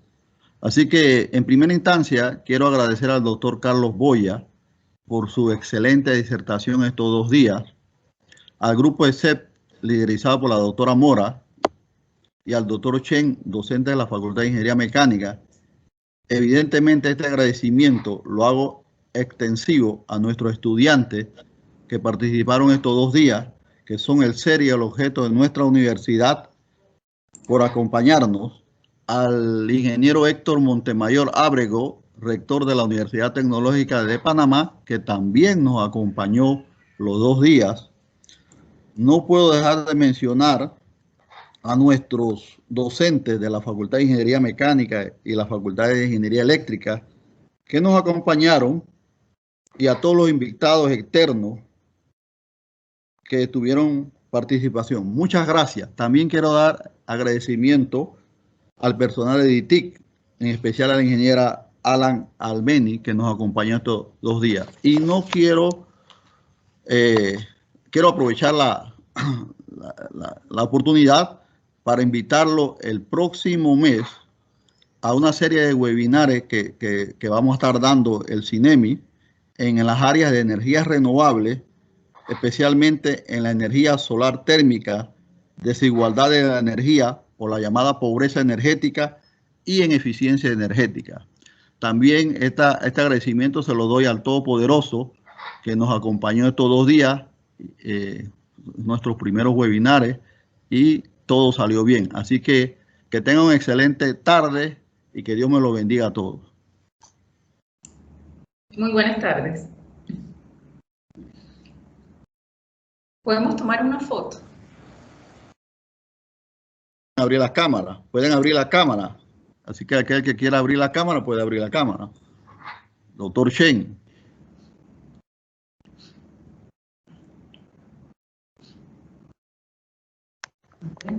Así que en primera instancia quiero agradecer al doctor Carlos Boya por su excelente disertación estos 2 días, al grupo ESEP liderizado por la doctora Mora y al doctor Chen, docente de la Facultad de Ingeniería Mecánica. Evidentemente este agradecimiento lo hago extensivo a nuestros estudiantes que participaron estos 2 días, que son el ser y el objeto de nuestra universidad, por acompañarnos, al ingeniero Héctor Montemayor Ábrego, rector de la Universidad Tecnológica de Panamá, que también nos acompañó los 2 días. No puedo dejar de mencionar a nuestros docentes de la Facultad de Ingeniería Mecánica y la Facultad de Ingeniería Eléctrica que nos acompañaron, y a todos los invitados externos que tuvieron participación. Muchas gracias. También quiero dar agradecimiento al personal de DITIC, en especial a la ingeniera Alan Albeni, que nos acompañó estos 2 días. Y no quiero aprovechar la oportunidad para invitarlo el próximo mes a una serie de webinares que vamos a estar dando el CINEMI en las áreas de energías renovables, especialmente en la energía solar térmica, desigualdad de la energía o la llamada pobreza energética y en eficiencia energética. También este agradecimiento se lo doy al Todopoderoso que nos acompañó estos 2 días, nuestros primeros webinares, y todo salió bien. Así que tengan una excelente tarde y que Dios me lo bendiga a todos. Muy buenas tardes. ¿Podemos tomar una foto? Pueden abrir la cámara. Así que aquel que quiera abrir la cámara puede abrir la cámara. Doctor Chen. Okay.